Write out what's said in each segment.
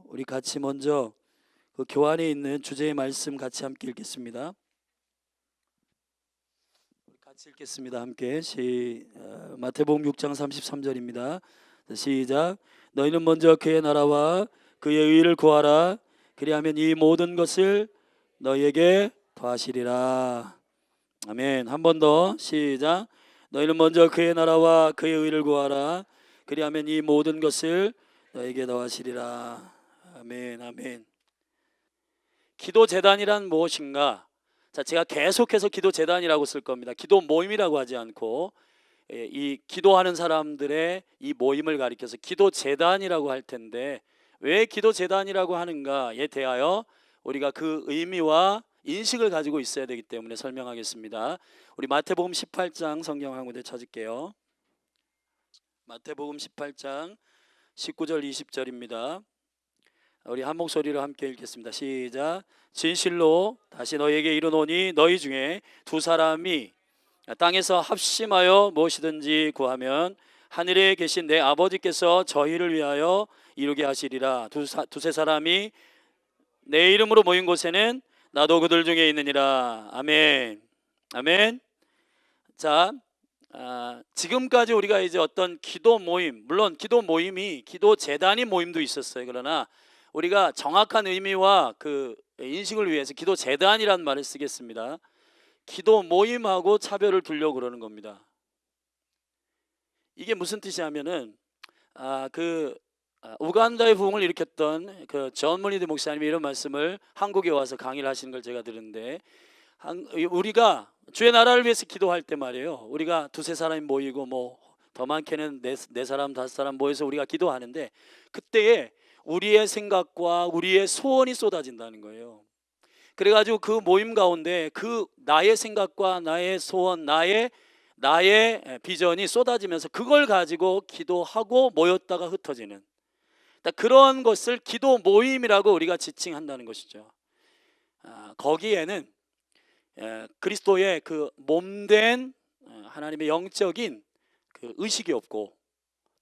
우리 같이 먼저 그 교환에 있는 주제의 말씀 같이 함께 읽겠습니다. 같이 읽겠습니다. 함께 마태복음 6장 33절입니다. 시작. 너희는 먼저 그의 나라와 그의 의를 구하라. 그리하면 이 모든 것을 너희에게 더하시리라. 아멘. 한 번 더 시작. 너희는 먼저 그의 나라와 그의 의를 구하라. 그리하면 이 모든 것을 너희에게 더하시리라. 아멘. 아멘. 기도 재단이란 무엇인가? 자, 제가 계속해서 기도 재단이라고 쓸 겁니다. 기도 모임이라고 하지 않고 이 기도하는 사람들의 이 모임을 가리켜서 기도 재단이라고 할 텐데, 왜 기도 재단이라고 하는가에 대하여 우리가 그 의미와 인식을 가지고 있어야 되기 때문에 설명하겠습니다. 우리 마태복음 18장 성경 한 군데 찾을게요. 마태복음 18장 19절 20절입니다. 우리 한 목소리로 함께 읽겠습니다. 시작. 진실로 다시 너희에게 이르노니 너희 중에 두 사람이 땅에서 합심하여 무엇이든지 구하면 하늘에 계신 내 아버지께서 저희를 위하여 이루게 하시리라. 두세 사람이 내 이름으로 모인 곳에는 나도 그들 중에 있느니라. 아멘. 아멘. 자, 지금까지 우리가 이제 어떤 기도 모임, 물론 기도 모임이 기도 재단이 모임도 있었어요. 그러나 우리가 정확한 의미와 그 인식을 위해서 기도 재단이라는 말을 쓰겠습니다. 기도 모임하고 차별을 두려고 그러는 겁니다. 이게 무슨 뜻이냐면은 우간다의 부흥을 일으켰던 그 존 모니드 목사님이 이런 말씀을 한국에 와서 강의를 하시는 걸 제가 들었는데, 우리가 주의 나라를 위해서 기도할 때 말이에요, 우리가 두세 사람이 모이고 뭐 더 많게는 네 사람 다섯 사람 모여서 우리가 기도하는데, 그때에 우리의 생각과 우리의 소원이 쏟아진다는 거예요. 그래가지고 그 모임 가운데 그 나의 생각과 나의 소원, 나의 비전이 쏟아지면서 그걸 가지고 기도하고 모였다가 흩어지는, 그런 것을 기도 모임이라고 우리가 지칭한다는 것이죠. 거기에는 그리스도의 그 몸된 하나님의 영적인 그 의식이 없고,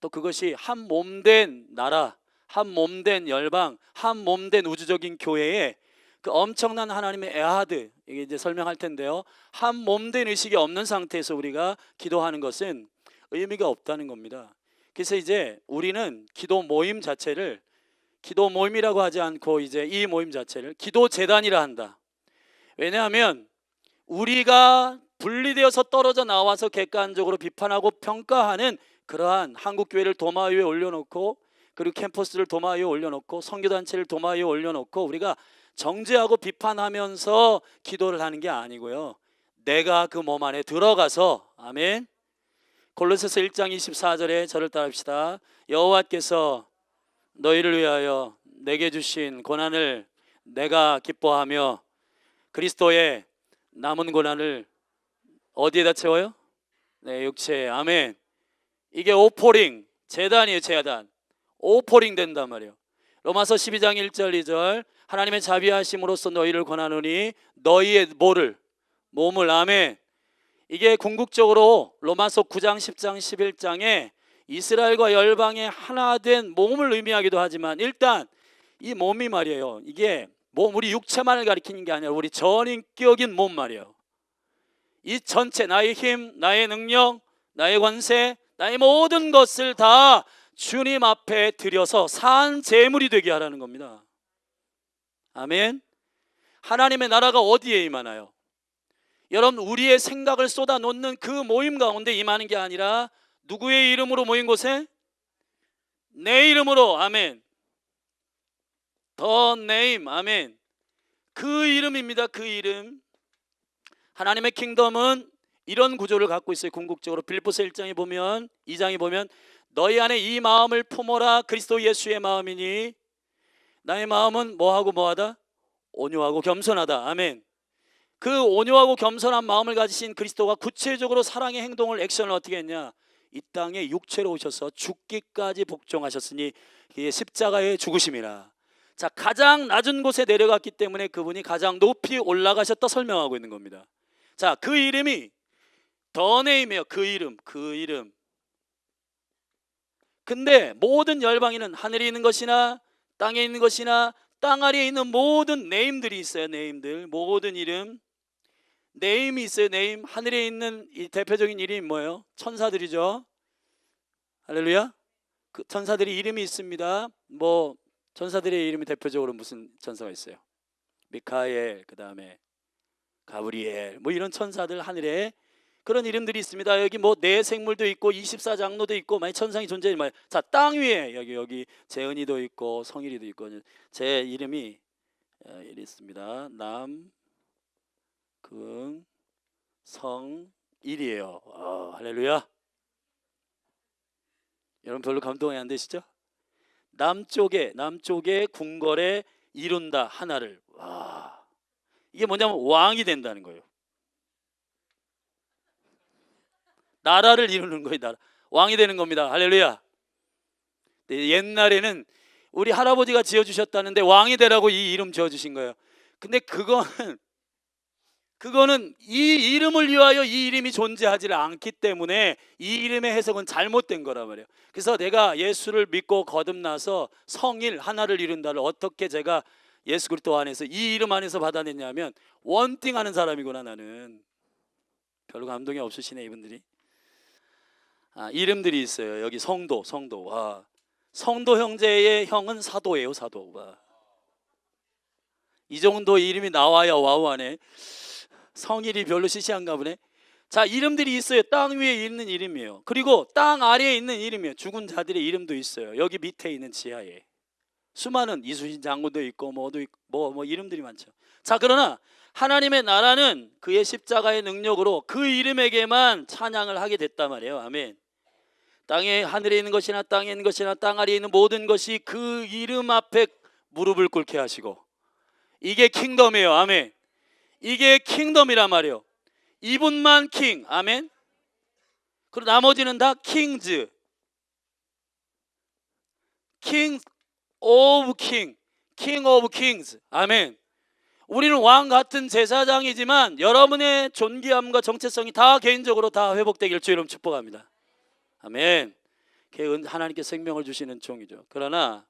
또 그것이 한 몸된 나라, 한 몸된 열방, 한 몸된 우주적인 교회에 그 엄청난 하나님의 에하드, 이게 이제 설명할 텐데요, 한 몸된 의식이 없는 상태에서 우리가 기도하는 것은 의미가 없다는 겁니다. 그래서 이제 우리는 기도 모임 자체를 기도 모임이라고 하지 않고 이제 이 모임 자체를 기도 재단이라 한다. 왜냐하면 우리가 분리되어서 떨어져 나와서 객관적으로 비판하고 평가하는 그러한 한국교회를 도마 위에 올려놓고, 그리고 캠퍼스를 도마 위에 올려놓고, 선교단체를 도마 위에 올려놓고 우리가 정죄하고 비판하면서 기도를 하는 게 아니고요, 내가 그 몸 안에 들어가서, 아멘. 골로새서 1장 24절에 저를 따라합시다. 여호와께서 너희를 위하여 내게 주신 고난을 내가 기뻐하며 그리스도의 남은 고난을 어디에다 채워요? 내 육체에. 아멘. 이게 오포링, 재단이에요. 재단. 오포링 된단 말이에요. 로마서 12장 1절 2절 하나님의 자비하심으로써 너희를 권하노니 너희의 몸을. 아멘. 이게 궁극적으로 로마서 9장 10장 11장에 이스라엘과 열방의 하나 된 몸을 의미하기도 하지만, 일단 이 몸이 말이에요, 이게 우리 육체만을 가리키는 게 아니라 우리 전인격인 몸 말이에요. 이 전체, 나의 힘, 나의 능력, 나의 권세, 나의 모든 것을 다 주님 앞에 드려서 산 제물이 되게 하라는 겁니다. 아멘. 하나님의 나라가 어디에 임하나요? 여러분, 우리의 생각을 쏟아놓는 그 모임 가운데 임하는 게 아니라 누구의 이름으로 모인 곳에? 내 이름으로. 아멘. The name. 아멘. 그 이름입니다. 그 이름. 하나님의 킹덤은 이런 구조를 갖고 있어요. 궁극적으로 빌립보서 1장에 보면, 2장에 보면 너희 안에 이 마음을 품어라, 그리스도 예수의 마음이니 나의 마음은 뭐하고 뭐하다? 온유하고 겸손하다. 아멘. 그 온유하고 겸손한 마음을 가지신 그리스도가 구체적으로 사랑의 행동을, 액션을 어떻게 했냐? 이 땅에 육체로 오셔서 죽기까지 복종하셨으니 이게 십자가의 죽으심이라. 자, 가장 낮은 곳에 내려갔기 때문에 그분이 가장 높이 올라가셨다 설명하고 있는 겁니다. 자, 그 이름이 더 네임이에요. 그 이름. 근데 모든 열방에는 하늘에 있는 것이나 땅에 있는 것이나 땅 아래에 있는 모든 네임들이 있어요. 네임들, 모든 이름, 네임이 있어요. 네임. 하늘에 있는 이 대표적인 이름이 뭐예요? 천사들이죠. 할렐루야. 그 천사들이 이름이 있습니다. 뭐 천사들의 이름이 대표적으로 무슨 천사가 있어요? 미카엘, 그 다음에 가브리엘, 뭐 이런 천사들 하늘에 그런 이름들이 있습니다. 여기 뭐 네 생물도 있고 24장로도 있고 많이 천상이 존재해요. 자, 땅 위에 여기 재은이도 있고 성일이도 있고 제 이름이 이리 있습니다. 남, 금, 성, 일이에요. 할렐루야. 여러분 별로 감동이 안 되시죠? 남쪽에 궁궐에 이룬다 하나를. 와, 이게 뭐냐면 왕이 된다는 거예요. 나라를 이루는 거예요. 나라. 왕이 되는 겁니다. 할렐루야. 네, 옛날에는 우리 할아버지가 지어주셨다는데 왕이 되라고 이 이름 지어주신 거예요. 근데 그거는 이 이름을 위하여 이 이름이 존재하지 않기 때문에 이 이름의 해석은 잘못된 거란 말이에요. 그래서 내가 예수를 믿고 거듭나서 성일 하나를 이룬다를 어떻게 제가 예수 그리스도 안에서 이 이름 안에서 받아냈냐면 원띵하는 사람이구나 나는. 별로 감동이 없으시네 이분들이. 이름들이 있어요. 여기 성도. 와, 성도 형제의 형은 사도예요. 사도. 와, 이 정도 이름이 나와야 와우하네. 성일이 별로 시시한가 보네. 자, 이름들이 있어요. 땅 위에 있는 이름이에요. 그리고 땅 아래에 있는 이름이에요. 죽은 자들의 이름도 있어요. 여기 밑에 있는 지하에 수많은 이순신 장군도 있고 뭐도 있고 뭐 이름들이 많죠. 자, 그러나 하나님의 나라는 그의 십자가의 능력으로 그 이름에게만 찬양을 하게 됐단 말이에요. 아멘. 땅에 하늘에 있는 것이나 땅에 있는 것이나 땅 아래에 있는 모든 것이 그 이름 앞에 무릎을 꿇게 하시고, 이게 킹덤이에요. 아멘. 이게 킹덤이란 말이에요. 이분만 킹. 아멘. 그리고 나머지는 다 킹즈. 킹 오브 킹. 킹 오브 킹즈. 아멘. 우리는 왕 같은 제사장이지만 여러분의 존귀함과 정체성이 다 개인적으로 다 회복되기를 주 이름 축복합니다. 아멘. 하나님께 생명을 주시는 종이죠. 그러나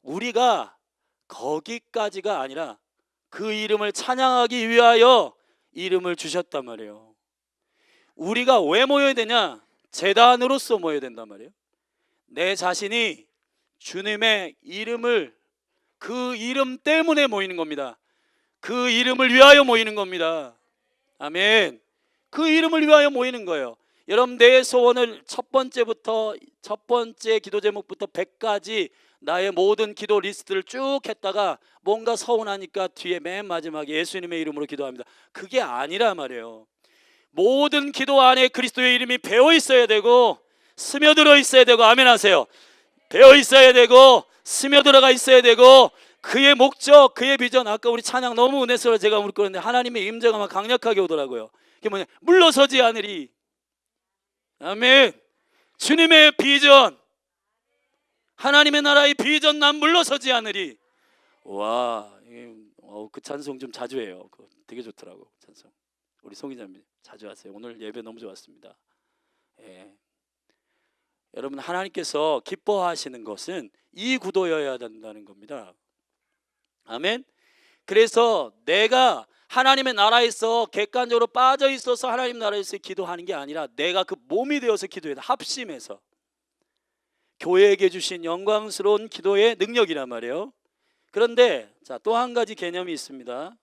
우리가 거기까지가 아니라 그 이름을 찬양하기 위하여 이름을 주셨단 말이에요. 우리가 왜 모여야 되냐? 제단으로서 모여야 된단 말이에요. 내 자신이 주님의 이름을, 그 이름 때문에 모이는 겁니다. 그 이름을 위하여 모이는 겁니다. 아멘. 그 이름을 위하여 모이는 거예요. 여러분, 내 소원을 첫 번째 기도 제목부터 100가지 나의 모든 기도 리스트를 쭉 했다가 뭔가 서운하니까 뒤에 맨 마지막에 예수님의 이름으로 기도합니다. 그게 아니라 말이에요. 모든 기도 안에 그리스도의 이름이 배어 있어야 되고 스며들어 있어야 되고, 아멘 하세요. 배어 있어야 되고 스며들어가 있어야 되고, 그의 목적, 그의 비전. 아까 우리 찬양 너무 은혜스러워 제가 물었는데 하나님의 임재가 막 강력하게 오더라고요. 그게 뭐냐? 물러서지 않으리. 아멘. 주님의 비전, 하나님의 나라의 비전, 난 물러서지 않으리. 와, 그 찬송 좀 자주 해요. 되게 좋더라고 찬송. 우리 송이자님 자주 하세요. 오늘 예배 너무 좋았습니다. 예. 여러분, 하나님께서 기뻐하시는 것은 이 구도여야 된다는 겁니다. 아멘. 그래서 내가 하나님의 나라에서 객관적으로 빠져 있어서 하나님 나라에서 기도하는 게 아니라 내가 그 몸이 되어서 기도해야 돼. 합심해서 교회에게 주신 영광스러운 기도의 능력이란 말이에요. 그런데 또 한 가지 개념이 있습니다.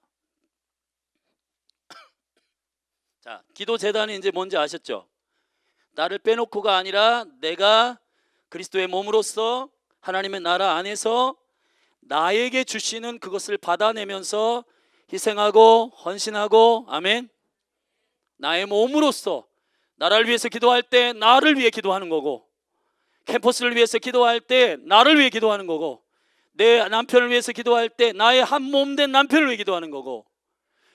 자, 기도 제단이 이제 뭔지 아셨죠? 나를 빼놓고가 아니라 내가 그리스도의 몸으로서 하나님의 나라 안에서 나에게 주시는 그것을 받아내면서 희생하고 헌신하고, 아멘. 나의 몸으로서 나라를 위해서 기도할 때 나를 위해 기도하는 거고, 캠퍼스를 위해서 기도할 때 나를 위해 기도하는 거고, 내 남편을 위해서 기도할 때 나의 한 몸 된 남편을 위해 기도하는 거고,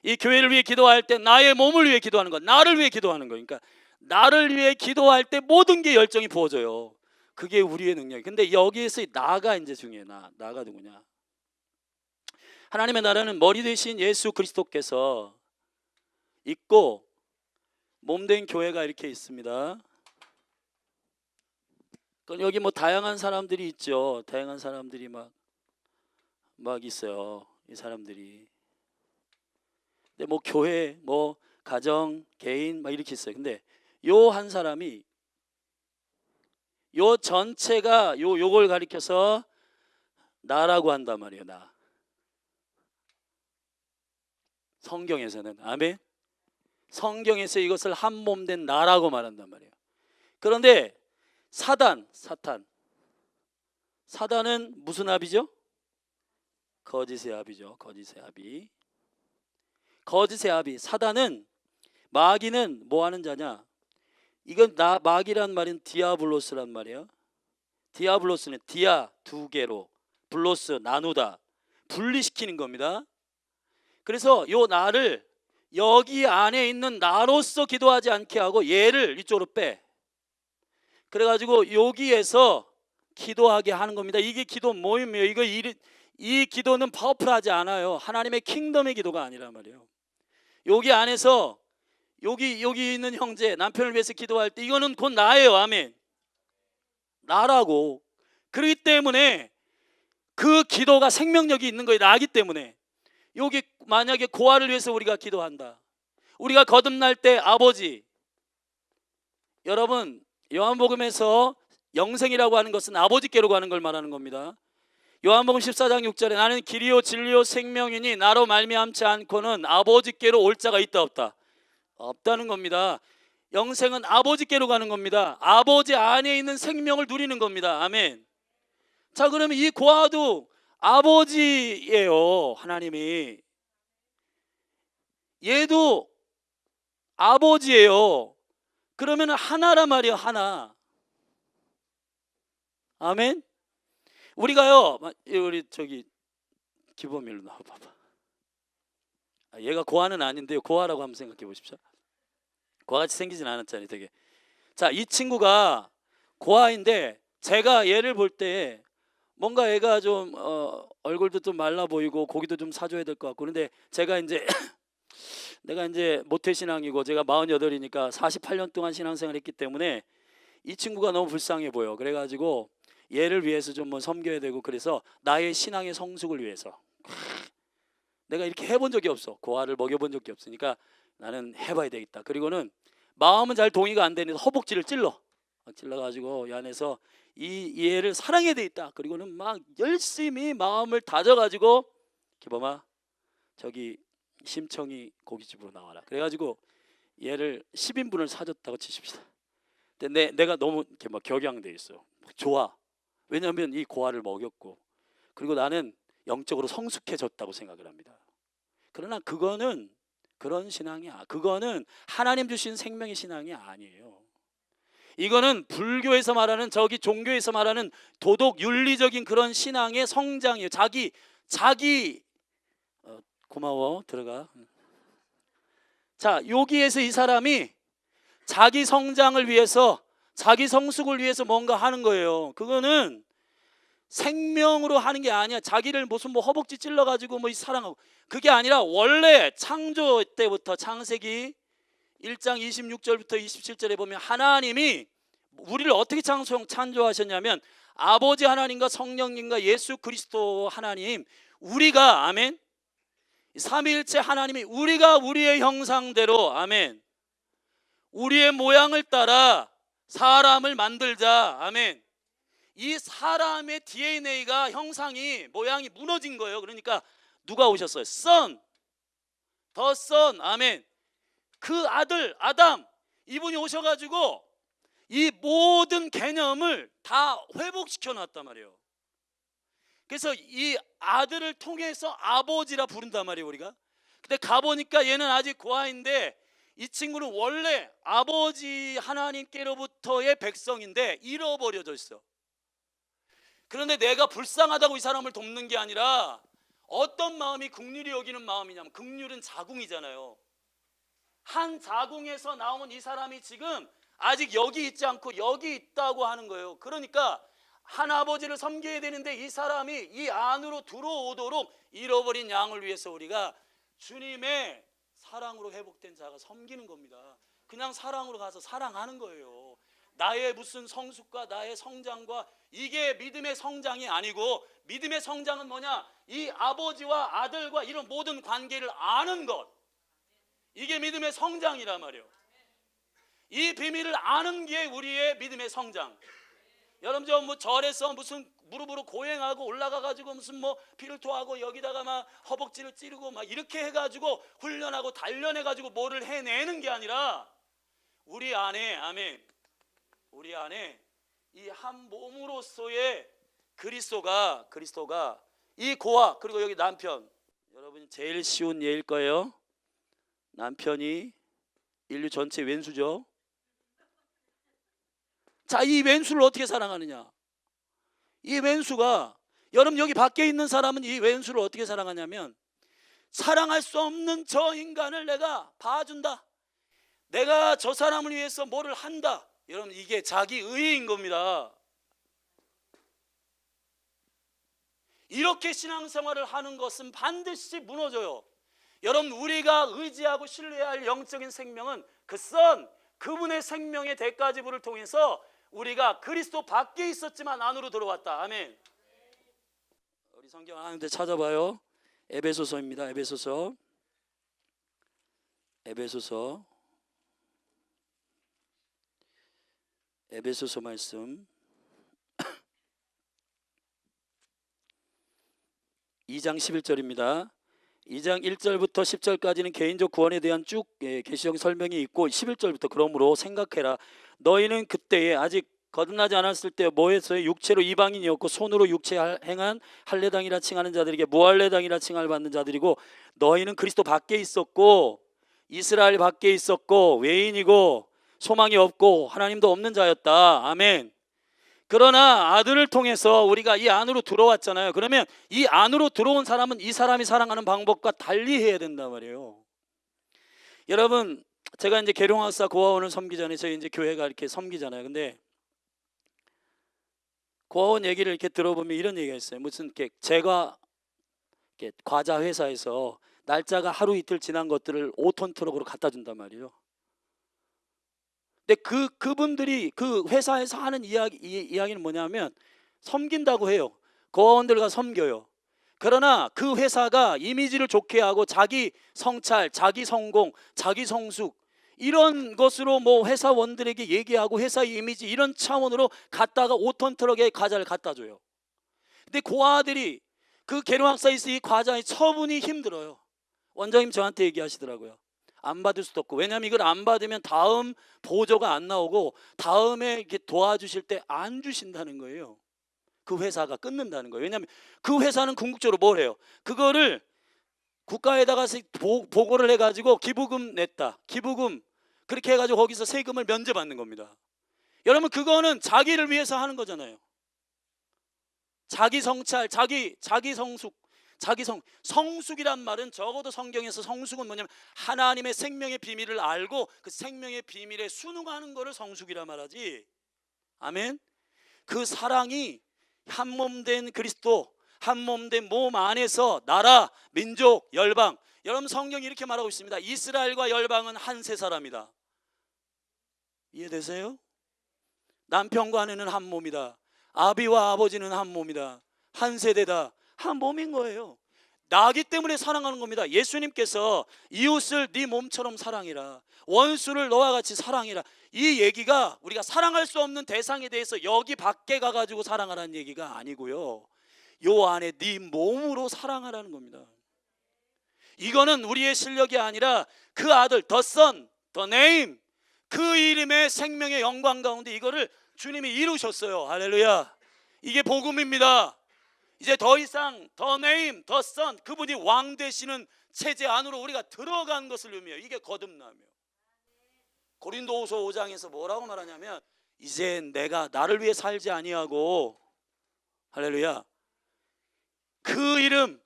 이 교회를 위해 기도할 때 나의 몸을 위해 기도하는 거, 나를 위해 기도하는 거. 그러니까 나를 위해 기도할 때 모든 게 열정이 부어져요. 그게 우리의 능력이에요. 근데 여기에서 나가 이제 중요해. 나가 누구냐? 하나님의 나라는 머리 되신 예수 그리스도께서 있고 몸된 교회가 이렇게 있습니다. 여기 뭐 다양한 사람들이 있죠. 다양한 사람들이 막 막 있어요, 이 사람들이. 근데 뭐 교회, 뭐 가정, 개인 막 이렇게 있어요. 근데 요 한 사람이 요 전체가 요걸 가리켜서 나라고 한단 말이에요. 나. 성경에서는 아멘. 성경에서 이것을 한 몸 된 나라고 말한단 말이에요. 그런데 사단은 무슨 아비죠? 거짓의 아비죠. 거짓의 아비. 거짓의 아비. 사단은, 마귀는 뭐 하는 자냐? 이건 마귀란 말은 디아블로스란 말이에요. 디아블로스는 디아 두 개로, 블로스 나누다, 분리시키는 겁니다. 그래서 요 나를 여기 안에 있는 나로서 기도하지 않게 하고 얘를 이쪽으로 빼. 그래가지고 여기에서 기도하게 하는 겁니다. 이게 기도 모임이에요. 이 기도는 파워풀하지 않아요. 하나님의 킹덤의 기도가 아니란 말이에요. 여기 안에서 여기 있는 형제, 남편을 위해서 기도할 때 이거는 곧 나예요. 아멘. 나라고. 그렇기 때문에 그 기도가 생명력이 있는 거예요. 나기 때문에. 여기 만약에 고아를 위해서 우리가 기도한다. 우리가 거듭날 때 아버지. 여러분, 요한복음에서 영생이라고 하는 것은 아버지께로 가는 걸 말하는 겁니다. 요한복음 14장 6절에 나는 길이요 진리요 생명이니 나로 말미암지 않고는 아버지께로 올 자가 있다 없다? 없다는 겁니다. 영생은 아버지께로 가는 겁니다. 아버지 안에 있는 생명을 누리는 겁니다. 아멘. 자, 그러면 이 고아도 아버지예요. 하나님이. 얘도 아버지예요. 그러면 하나란 말이에요. 하나. 아멘. 우리가요, 우리 저기 기범일로 나와봐봐. 얘가 고아는 아닌데요. 고아라고 한번 생각해 보십시오. 고아같이 생기진 않았잖아요. 되게. 자, 이 친구가 고아인데 제가 얘를 볼 때 뭔가 얘가 좀 얼굴도 좀 말라 보이고 고기도 좀 사줘야 될 것 같고. 그런데 제가 이제 내가 이제 모태신앙이고 제가 48이니까 48년 동안 신앙생활을 했기 때문에 이 친구가 너무 불쌍해 보여. 그래가지고 얘를 위해서 좀 뭐 섬겨야 되고, 그래서 나의 신앙의 성숙을 위해서 내가 이렇게 해본 적이 없어. 고아를 먹여본 적이 없으니까 나는 해봐야 되겠다. 그리고는 마음은 잘 동의가 안 되는 허벅지를 찔러가지고 이 안에서 이 얘를 사랑해야 되겠다. 그리고는 막 열심히 마음을 다져가지고 기범아 저기 심청이 고깃집으로 나와라. 그래가지고 얘를 10인분을 사줬다고 치십시다. 근데 내가 너무 이렇게 막 격양돼 있어. 좋아. 왜냐하면 이 고아를 먹였고, 그리고 나는 영적으로 성숙해졌다고 생각을 합니다. 그러나 그거는 그런 신앙이야. 그거는 하나님 주신 생명의 신앙이 아니에요. 이거는 불교에서 말하는, 저기 종교에서 말하는 도덕 윤리적인 그런 신앙의 성장이에요. 자기 고마워 들어가. 자, 여기에서 이 사람이 자기 성장을 위해서, 자기 성숙을 위해서 뭔가 하는 거예요. 그거는 생명으로 하는 게 아니야. 자기를 무슨 뭐 허벅지 찔러가지고 뭐 사랑하고, 그게 아니라 원래 창조 때부터 창세기 1장 26절부터 27절에 보면 하나님이 우리를 어떻게 창조하셨냐면 아버지 하나님과 성령님과 예수 그리스도 하나님, 우리가 아멘, 삼위일체 하나님이 우리가 우리의 형상대로 아멘, 우리의 모양을 따라 사람을 만들자 아멘. 이 사람의 DNA가 형상이 모양이 무너진 거예요. 그러니까 누가 오셨어요? 더 선 아멘. 그 아들 아담, 이분이 오셔가지고 이 모든 개념을 다 회복시켜 놨단 말이에요. 그래서 이 아들을 통해서 아버지라 부른단 말이에요 우리가. 근데 가보니까 얘는 아직 고아인데 이 친구는 원래 아버지 하나님께로부터의 백성인데 잃어버려져 있어. 그런데 내가 불쌍하다고 이 사람을 돕는 게 아니라 어떤 마음이 긍휼히 여기는 마음이냐면, 긍휼은 자궁이잖아요. 한 자궁에서 나온 이 사람이 지금 아직 여기 있지 않고 여기 있다고 하는 거예요. 그러니까 한 아버지를 섬겨야 되는데 이 사람이 이 안으로 들어오도록 잃어버린 양을 위해서 우리가 주님의 사랑으로 회복된 자가 섬기는 겁니다. 그냥 사랑으로 가서 사랑하는 거예요. 나의 무슨 성숙과 나의 성장과 이게 믿음의 성장이 아니고, 믿음의 성장은 뭐냐? 이 아버지와 아들과 이런 모든 관계를 아는 것, 이게 믿음의 성장이란 말이에요. 이 비밀을 아는 게 우리의 믿음의 성장. 여러분 저 뭐 절에서 무슨 무릎으로 고행하고 올라가가지고 무슨 뭐 피를 토하고 여기다가 막 허벅지를 찌르고 막 이렇게 해가지고 훈련하고 단련해가지고 뭐를 해내는 게 아니라, 우리 안에, 아멘, 우리 안에 이 한 몸으로서의 그리스도가 이 고아, 그리고 여기 남편, 여러분 제일 쉬운 예일 거예요. 남편이 인류 전체 왼수죠. 자, 이 왼수를 어떻게 사랑하느냐? 이 왼수가, 여러분 여기 밖에 있는 사람은 이 왼수를 어떻게 사랑하냐면, 사랑할 수 없는 저 인간을 내가 봐준다, 내가 저 사람을 위해서 뭐를 한다. 여러분 이게 자기 의인 겁니다. 이렇게 신앙생활을 하는 것은 반드시 무너져요. 여러분 우리가 의지하고 신뢰할 영적인 생명은 그분의 생명의 대가지불을 통해서 우리가 그리스도 밖에 있었지만 안으로 들어왔다. 아멘. 우리 성경 하는데 찾아봐요. 에베소서입니다. 에베소서 말씀 2장 11절입니다. 2장 1절부터 10절까지는 개인적 구원에 대한 쭉 계시적 설명이 있고, 11절부터 그러므로 생각해라. 너희는 그때에 아직 거듭나지 않았을 때 뭐했어요? 육체로 이방인이었고 손으로 육체 행한 할례당이라 칭하는 자들에게 무할례당이라 칭할 받는 자들이고, 너희는 그리스도 밖에 있었고 이스라엘 밖에 있었고 외인이고 소망이 없고 하나님도 없는 자였다. 아멘. 그러나 아들을 통해서 우리가 이 안으로 들어왔잖아요. 그러면 이 안으로 들어온 사람은 이 사람이 사랑하는 방법과 달리 해야 된단 말이에요. 여러분 제가 이제 계룡학사 고아원을 섬기잖아요. 저희 이제 교회가 이렇게 섬기잖아요. 근데 고아원 얘기를 이렇게 들어보면 이런 얘기가 있어요. 무슨 이렇게 제가 이렇게 과자 회사에서 날짜가 하루 이틀 지난 것들을 5톤 트럭으로 갖다 준단 말이에요. 근데 그분들이 그 회사에서 하는 이야기는 뭐냐면, 섬긴다고 해요. 고아원들과 섬겨요. 그러나 그 회사가 이미지를 좋게 하고 자기 성찰, 자기 성공, 자기 성숙 이런 것으로 뭐 회사원들에게 얘기하고 회사 이미지 이런 차원으로 갖다가 5톤 트럭에 과자를 갖다 줘요. 근데 고아들이 그 계룡학사에서 이 과자의 처분이 힘들어요. 원장님 저한테 얘기하시더라고요. 안 받을 수도 없고, 왜냐하면 이걸 안 받으면 다음 보조가 안 나오고 다음에 이렇게 도와주실 때 안 주신다는 거예요. 그 회사가 끊는다는 거예요. 왜냐하면 그 회사는 궁극적으로 뭘 해요? 그거를 국가에다가 보고를 해가지고 기부금 냈다, 기부금 그렇게 해가지고 거기서 세금을 면제받는 겁니다. 여러분 그거는 자기를 위해서 하는 거잖아요. 자기 성찰, 자기 성숙, 성숙이란 말은 적어도 성경에서 성숙은 뭐냐면 하나님의 생명의 비밀을 알고 그 생명의 비밀에 순응하는 것을 성숙이라 말하지. 아멘. 그 사랑이 한 몸 된 그리스도, 한 몸 된 몸 안에서 나라, 민족, 열방. 여러분 성경이 이렇게 말하고 있습니다. 이스라엘과 열방은 한 세 사람이다. 이해되세요? 남편과 아내는 한 몸이다. 아비와 아버지는 한 몸이다. 한 세대다. 한 몸인 거예요. 나기 때문에 사랑하는 겁니다. 예수님께서 이웃을 네 몸처럼 사랑해라, 원수를 너와 같이 사랑해라, 이 얘기가 우리가 사랑할 수 없는 대상에 대해서 여기 밖에 가가지고 사랑하라는 얘기가 아니고요, 요 안에 네 몸으로 사랑하라는 겁니다. 이거는 우리의 실력이 아니라 그 아들 the son, the name, 그 이름의 생명의 영광 가운데 이거를 주님이 이루셨어요. 할렐루야. 이게 복음입니다. 이제 더 이상 the name, the son, 그분이 왕 되시는 체제 안으로 우리가 들어간 것을 의미해요. 이게 거듭남이에요. 고린도후서 5장에서 뭐라고 말하냐면, 이제 내가 나를 위해 살지 아니하고, 할렐루야, 그 이름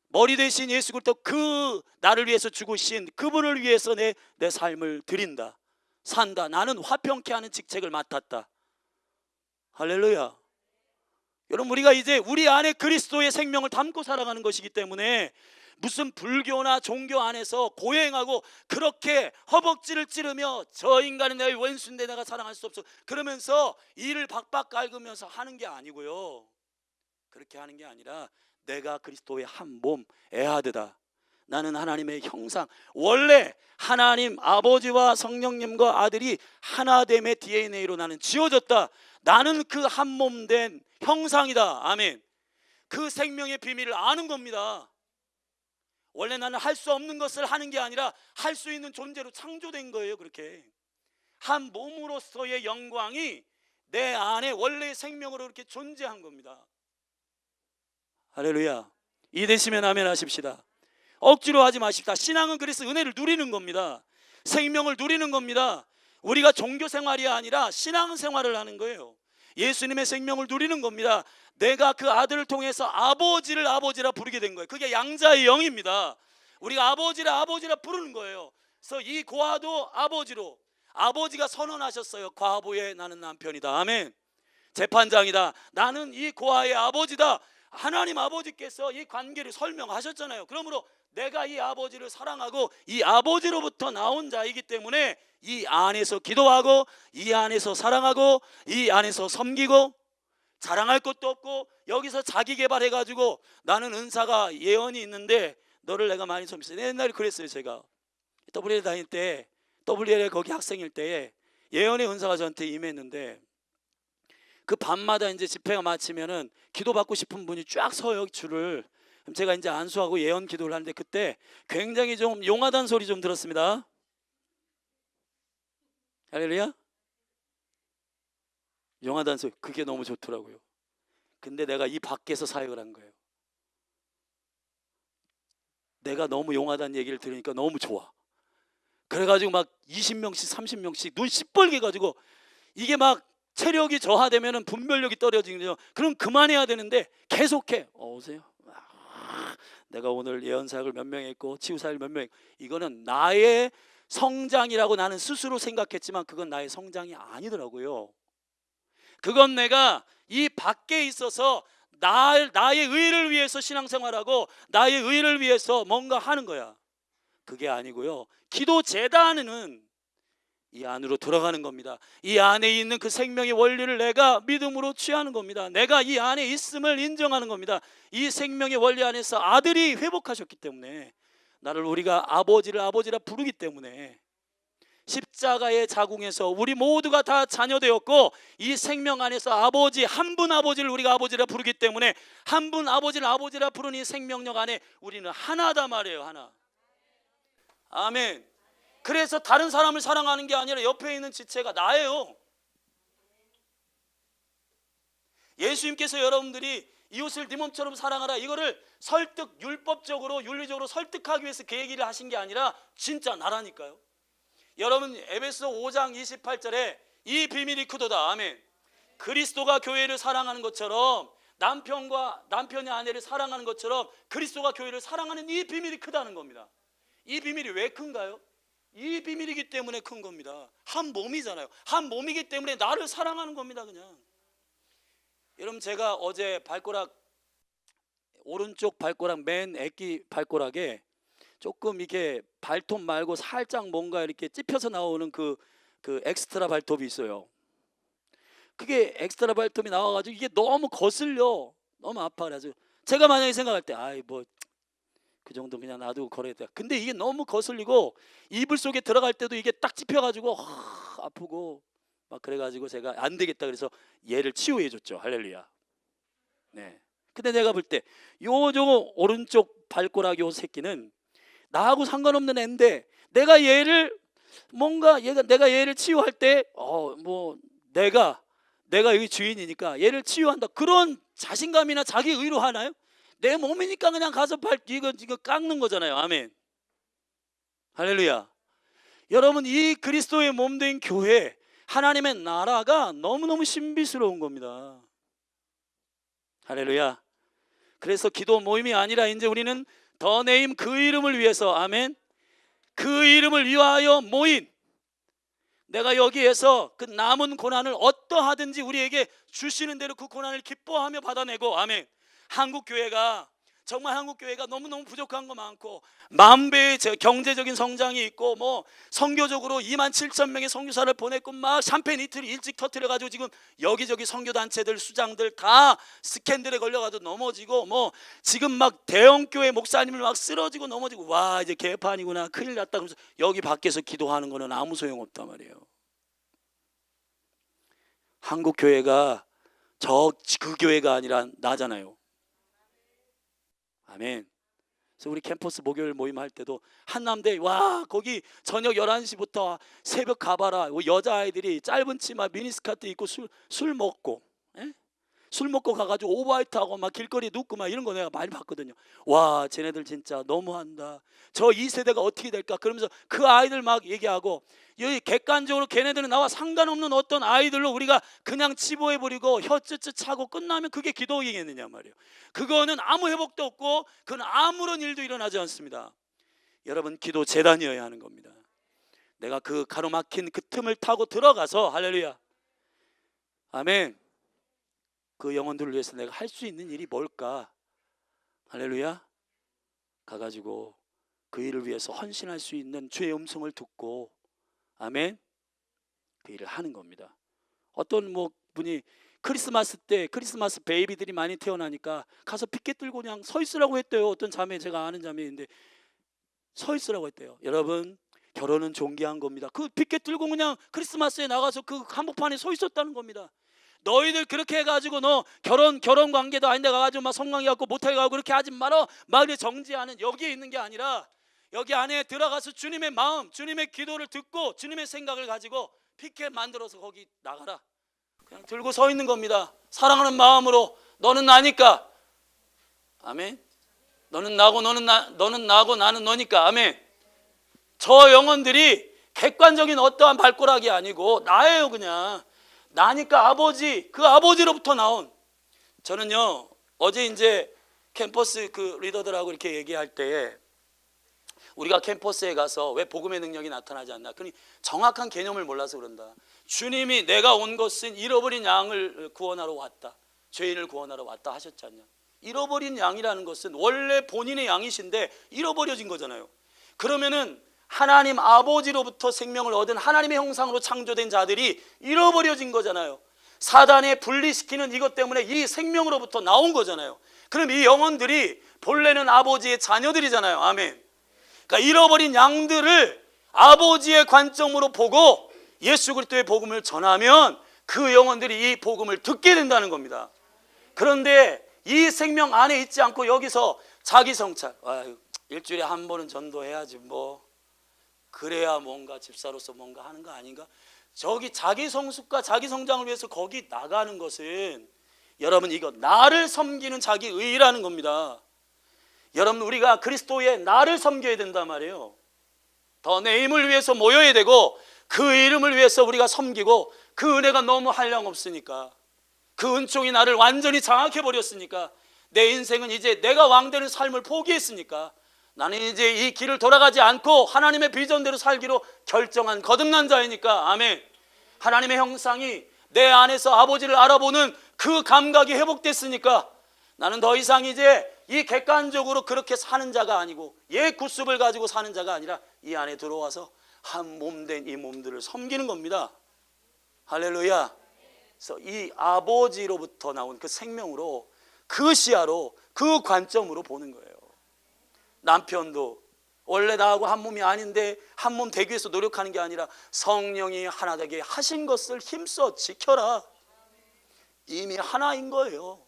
머리 대신 예수 그리스도, 그 나를 위해서 죽으신 그분을 위해서 내 삶을 드린다, 산다. 나는 화평케 하는 직책을 맡았다. 할렐루야. 여러분 우리가 이제 우리 안에 그리스도의 생명을 담고 살아가는 것이기 때문에 무슨 불교나 종교 안에서 고행하고 그렇게 허벅지를 찌르며 저 인간은 내 원수인데 내가 사랑할 수 없어 그러면서 이를 박박 갉으면서 하는 게 아니고요. 그렇게 하는 게 아니라 내가 그리스도의 한 몸 에하드다. 나는 하나님의 형상, 원래 하나님 아버지와 성령님과 아들이 하나됨의 DNA로 나는 지어졌다. 나는 그 한 몸 된 형상이다. 아멘. 그 생명의 비밀을 아는 겁니다. 원래 나는 할 수 없는 것을 하는 게 아니라 할 수 있는 존재로 창조된 거예요. 그렇게 한 몸으로서의 영광이 내 안에 원래의 생명으로 이렇게 존재한 겁니다. 할렐루야. 이해되시면 아멘 하십시다. 억지로 하지 마십시다. 신앙은 그래서 은혜를 누리는 겁니다. 생명을 누리는 겁니다. 우리가 종교 생활이 아니라 신앙 생활을 하는 거예요. 예수님의 생명을 누리는 겁니다. 내가 그 아들을 통해서 아버지를 아버지라 부르게 된 거예요. 그게 양자의 영입니다. 우리가 아버지라 부르는 거예요. 그래서 이 고아도 아버지로, 아버지가 선언하셨어요. 과부의 나는 남편이다. 아멘. 재판장이다. 나는 이 고아의 아버지다. 하나님 아버지께서 이 관계를 설명하셨잖아요. 그러므로 내가 이 아버지를 사랑하고 이 아버지로부터 나온 자이기 때문에 이 안에서 기도하고 이 안에서 사랑하고 이 안에서 섬기고 자랑할 것도 없고 여기서 자기 개발해가지고 나는 은사가 예언이 있는데 너를 내가 많이 섬겼어요. 옛날에 그랬어요. 제가 WL에 다닐 때, WL에 거기 학생일 때에 예언의 은사가 저한테 임했는데 그 밤마다 이제 집회가 마치면은 기도받고 싶은 분이 쫙 서요. 줄을. 제가 이제 안수하고 예언 기도를 하는데 그때 굉장히 좀 용하다는 소리 좀 들었습니다. 할렐루야. 용하다는 소리, 그게 너무 좋더라고요. 근데 내가 이 밖에서 사역을 한 거예요. 내가 너무 용하다는 얘기를 들으니까 너무 좋아. 그래가지고 막 20명씩 30명씩 눈 시뻘게 가지고 이게 막 체력이 저하되면 분별력이 떨어지거든요. 그럼 그만해야 되는데 계속해. 오세요. 내가 오늘 예언 사역을 몇 명 했고 치유 사역을 몇 명 했고 이거는 나의 성장이라고 나는 스스로 생각했지만 그건 나의 성장이 아니더라고요. 그건 내가 이 밖에 있어서 나의 의를 위해서 신앙생활하고 나의 의를 위해서 뭔가 하는 거야. 그게 아니고요. 기도 제단은 이 안으로 들어가는 겁니다. 이 안에 있는 그 생명의 원리를 내가 믿음으로 취하는 겁니다. 내가 이 안에 있음을 인정하는 겁니다. 이 생명의 원리 안에서 아들이 회복하셨기 때문에 나를 우리가 아버지라 부르기 때문에 십자가의 자궁에서 우리 모두가 다 자녀되었고 이 생명 안에서 아버지 한 분 아버지를 우리가 아버지라 부르기 때문에 한 분 아버지를 아버지라 부르는 이 생명력 안에 우리는 하나다 말이에요. 하나. 아멘. 그래서 다른 사람을 사랑하는 게 아니라 옆에 있는 지체가 나예요. 예수님께서 여러분들이 이웃을 네 몸처럼 사랑하라 이거를 설득 율법적으로 윤리적으로 설득하기 위해서 그 얘기를 하신 게 아니라 진짜 나라니까요. 여러분 에베소 5장 28절에 이 비밀이 크도다. 아멘. 그리스도가 교회를 사랑하는 것처럼 남편이 아내를 사랑하는 것처럼 그리스도가 교회를 사랑하는 이 비밀이 크다는 겁니다. 이 비밀이 왜 큰가요? 이 비밀이기 때문에 큰 겁니다. 한 몸이잖아요. 한 몸이기 때문에 나를 사랑하는 겁니다. 그냥 여러분 제가 어제 발가락 오른쪽 발가락 맨 애기 발가락에 조금 이렇게 발톱 말고 살짝 뭔가 이렇게 찝혀서 나오는 그 엑스트라 발톱이 있어요. 그게 엑스트라 발톱이 나와가지고 이게 너무 거슬려. 너무 아파. 그래서 제가 만약에 생각할 때 아이 뭐 그 정도 그냥 놔두고 걸어야 돼. 근데 이게 너무 거슬리고 이불 속에 들어갈 때도 이게 딱 찝혀가지고 아프고 막 그래가지고 제가 안 되겠다 그래서 얘를 치유해 줬죠. 할렐루야. 네. 근데 내가 볼 때 요 오른쪽 발가락 요 새끼는 나하고 상관없는 애인데 내가 얘를 내가 얘를 치유할 때 뭐 내가 여기 주인이니까 얘를 치유한다 그런 자신감이나 자기 의로 하나요? 내 몸이니까 그냥 가서 이거 깎는 거잖아요. 아멘. 할렐루야. 여러분 이 그리스도의 몸된 교회 하나님의 나라가 너무너무 신비스러운 겁니다. 할렐루야. 그래서 기도 모임이 아니라 이제 우리는 더 네임 그 이름을 위해서 아멘. 그 이름을 위하여 모인 내가 여기에서 그 남은 고난을 어떠하든지 우리에게 주시는 대로 그 고난을 기뻐하며 받아내고 아멘. 한국 교회가 정말 한국 교회가 너무너무 부족한 거 많고, 만배의 경제적인 성장이 있고, 뭐 선교적으로 27,000명의 선교사를 보냈고, 막 샴페인 이틀 일찍 터뜨려 가지고 지금 여기저기 선교 단체들 수장들 다 스캔들에 걸려가지고 넘어지고, 뭐 지금 막 대형 교회 목사님을 막 쓰러지고 넘어지고, 와 이제 개판이구나, 큰일 났다 그러면서 여기 밖에서 기도하는 거는 아무 소용 없단 말이에요. 한국 교회가 그 교회가 아니라 나잖아요. 아멘. 그래서 우리 캠퍼스 목요일 모임 할 때도 한남대, 와 거기 저녁 11시부터 새벽 가봐라, 여자아이들이 짧은 치마 미니스커트 입고 술 먹고, 예? 술 먹고 가가지고 오버화이트하고 막 길거리에 눕고 막 이런 거 내가 많이 봤거든요. 와 쟤네들 진짜 너무한다, 저 2세대가 어떻게 될까 그러면서 그 아이들 막 얘기하고, 여기 객관적으로 걔네들은 나와 상관없는 어떤 아이들로 우리가 그냥 치부해버리고 혀쯔쯔 차고 끝나면 그게 기도이겠느냐 말이에요. 그거는 아무 회복도 없고 그건 아무런 일도 일어나지 않습니다. 여러분, 기도 재단이어야 하는 겁니다. 내가 그 가로막힌 그 틈을 타고 들어가서, 할렐루야, 아멘, 그 영혼들을 위해서 내가 할 수 있는 일이 뭘까? 할렐루야. 가가지고 그 일을 위해서 헌신할 수 있는 주의 음성을 듣고, 아멘, 그 일을 하는 겁니다. 어떤 뭐 분이 크리스마스 때 크리스마스 베이비들이 많이 태어나니까 가서 피켓 들고 그냥 서 있으라고 했대요. 어떤 자매, 제가 아는 자매인데 서 있으라고 했대요. 여러분, 결혼은 존귀한 겁니다. 그 피켓 들고 그냥 크리스마스에 나가서 그 한복판에 서 있었다는 겁니다. 너희들 그렇게 해가지고 너 결혼 관계도 아닌데 가가지고 막 성관계 갖고 못하게 가고 그렇게 하지 말어, 막 이렇게 정지하는, 여기에 있는 게 아니라 여기 안에 들어가서 주님의 마음, 주님의 기도를 듣고 주님의 생각을 가지고 피켓 만들어서 거기 나가라. 그냥 들고 서 있는 겁니다. 사랑하는 마음으로, 너는 나니까, 아멘. 너는 나고 너는 나고 나는 너니까, 아멘. 저 영혼들이 객관적인 어떠한 발꼬락이 아니고 나예요. 그냥 나니까 아버지, 그 아버지로부터 나온. 저는요 어제 이제 캠퍼스 그 리더들하고 이렇게 얘기할 때에, 우리가 캠퍼스에 가서 왜 복음의 능력이 나타나지 않나? 그러니 정확한 개념을 몰라서 그런다. 주님이 내가 온 것은 잃어버린 양을 구원하러 왔다, 죄인을 구원하러 왔다 하셨지 않냐? 잃어버린 양이라는 것은 원래 본인의 양이신데 잃어버려진 거잖아요. 그러면은 하나님 아버지로부터 생명을 얻은 하나님의 형상으로 창조된 자들이 잃어버려진 거잖아요. 사단에 분리시키는 이것 때문에 이 생명으로부터 나온 거잖아요. 그럼 이 영혼들이 본래는 아버지의 자녀들이잖아요. 아멘. 그러니까 잃어버린 양들을 아버지의 관점으로 보고 예수 그리스도의 복음을 전하면 그 영혼들이 이 복음을 듣게 된다는 겁니다. 그런데 이 생명 안에 있지 않고 여기서 자기 성찰, 일주일에 한 번은 전도해야지 뭐, 그래야 뭔가 집사로서 뭔가 하는 거 아닌가? 저기 자기 성숙과 자기 성장을 위해서 거기 나가는 것은, 여러분, 이거 나를 섬기는 자기 의라는 겁니다. 여러분, 우리가 그리스도의 나를 섬겨야 된단 말이에요. 더 내 힘을 위해서 모여야 되고 그 이름을 위해서 우리가 섬기고, 그 은혜가 너무 한량없으니까, 그 은총이 나를 완전히 장악해버렸으니까, 내 인생은 이제 내가 왕되는 삶을 포기했으니까 나는 이제 이 길을 돌아가지 않고 하나님의 비전대로 살기로 결정한 거듭난 자이니까, 아멘. 하나님의 형상이 내 안에서 아버지를 알아보는 그 감각이 회복됐으니까 나는 더 이상 이제 이 객관적으로 그렇게 사는 자가 아니고 옛 구습을 가지고 사는 자가 아니라 이 안에 들어와서 한 몸 된 이 몸들을 섬기는 겁니다. 할렐루야. 그래서 이 아버지로부터 나온 그 생명으로, 그 시야로, 그 관점으로 보는 거예요. 남편도 원래 나하고 한 몸이 아닌데 한 몸 되기 위해서 노력하는 게 아니라 성령이 하나 되게 하신 것을 힘써 지켜라. 이미 하나인 거예요.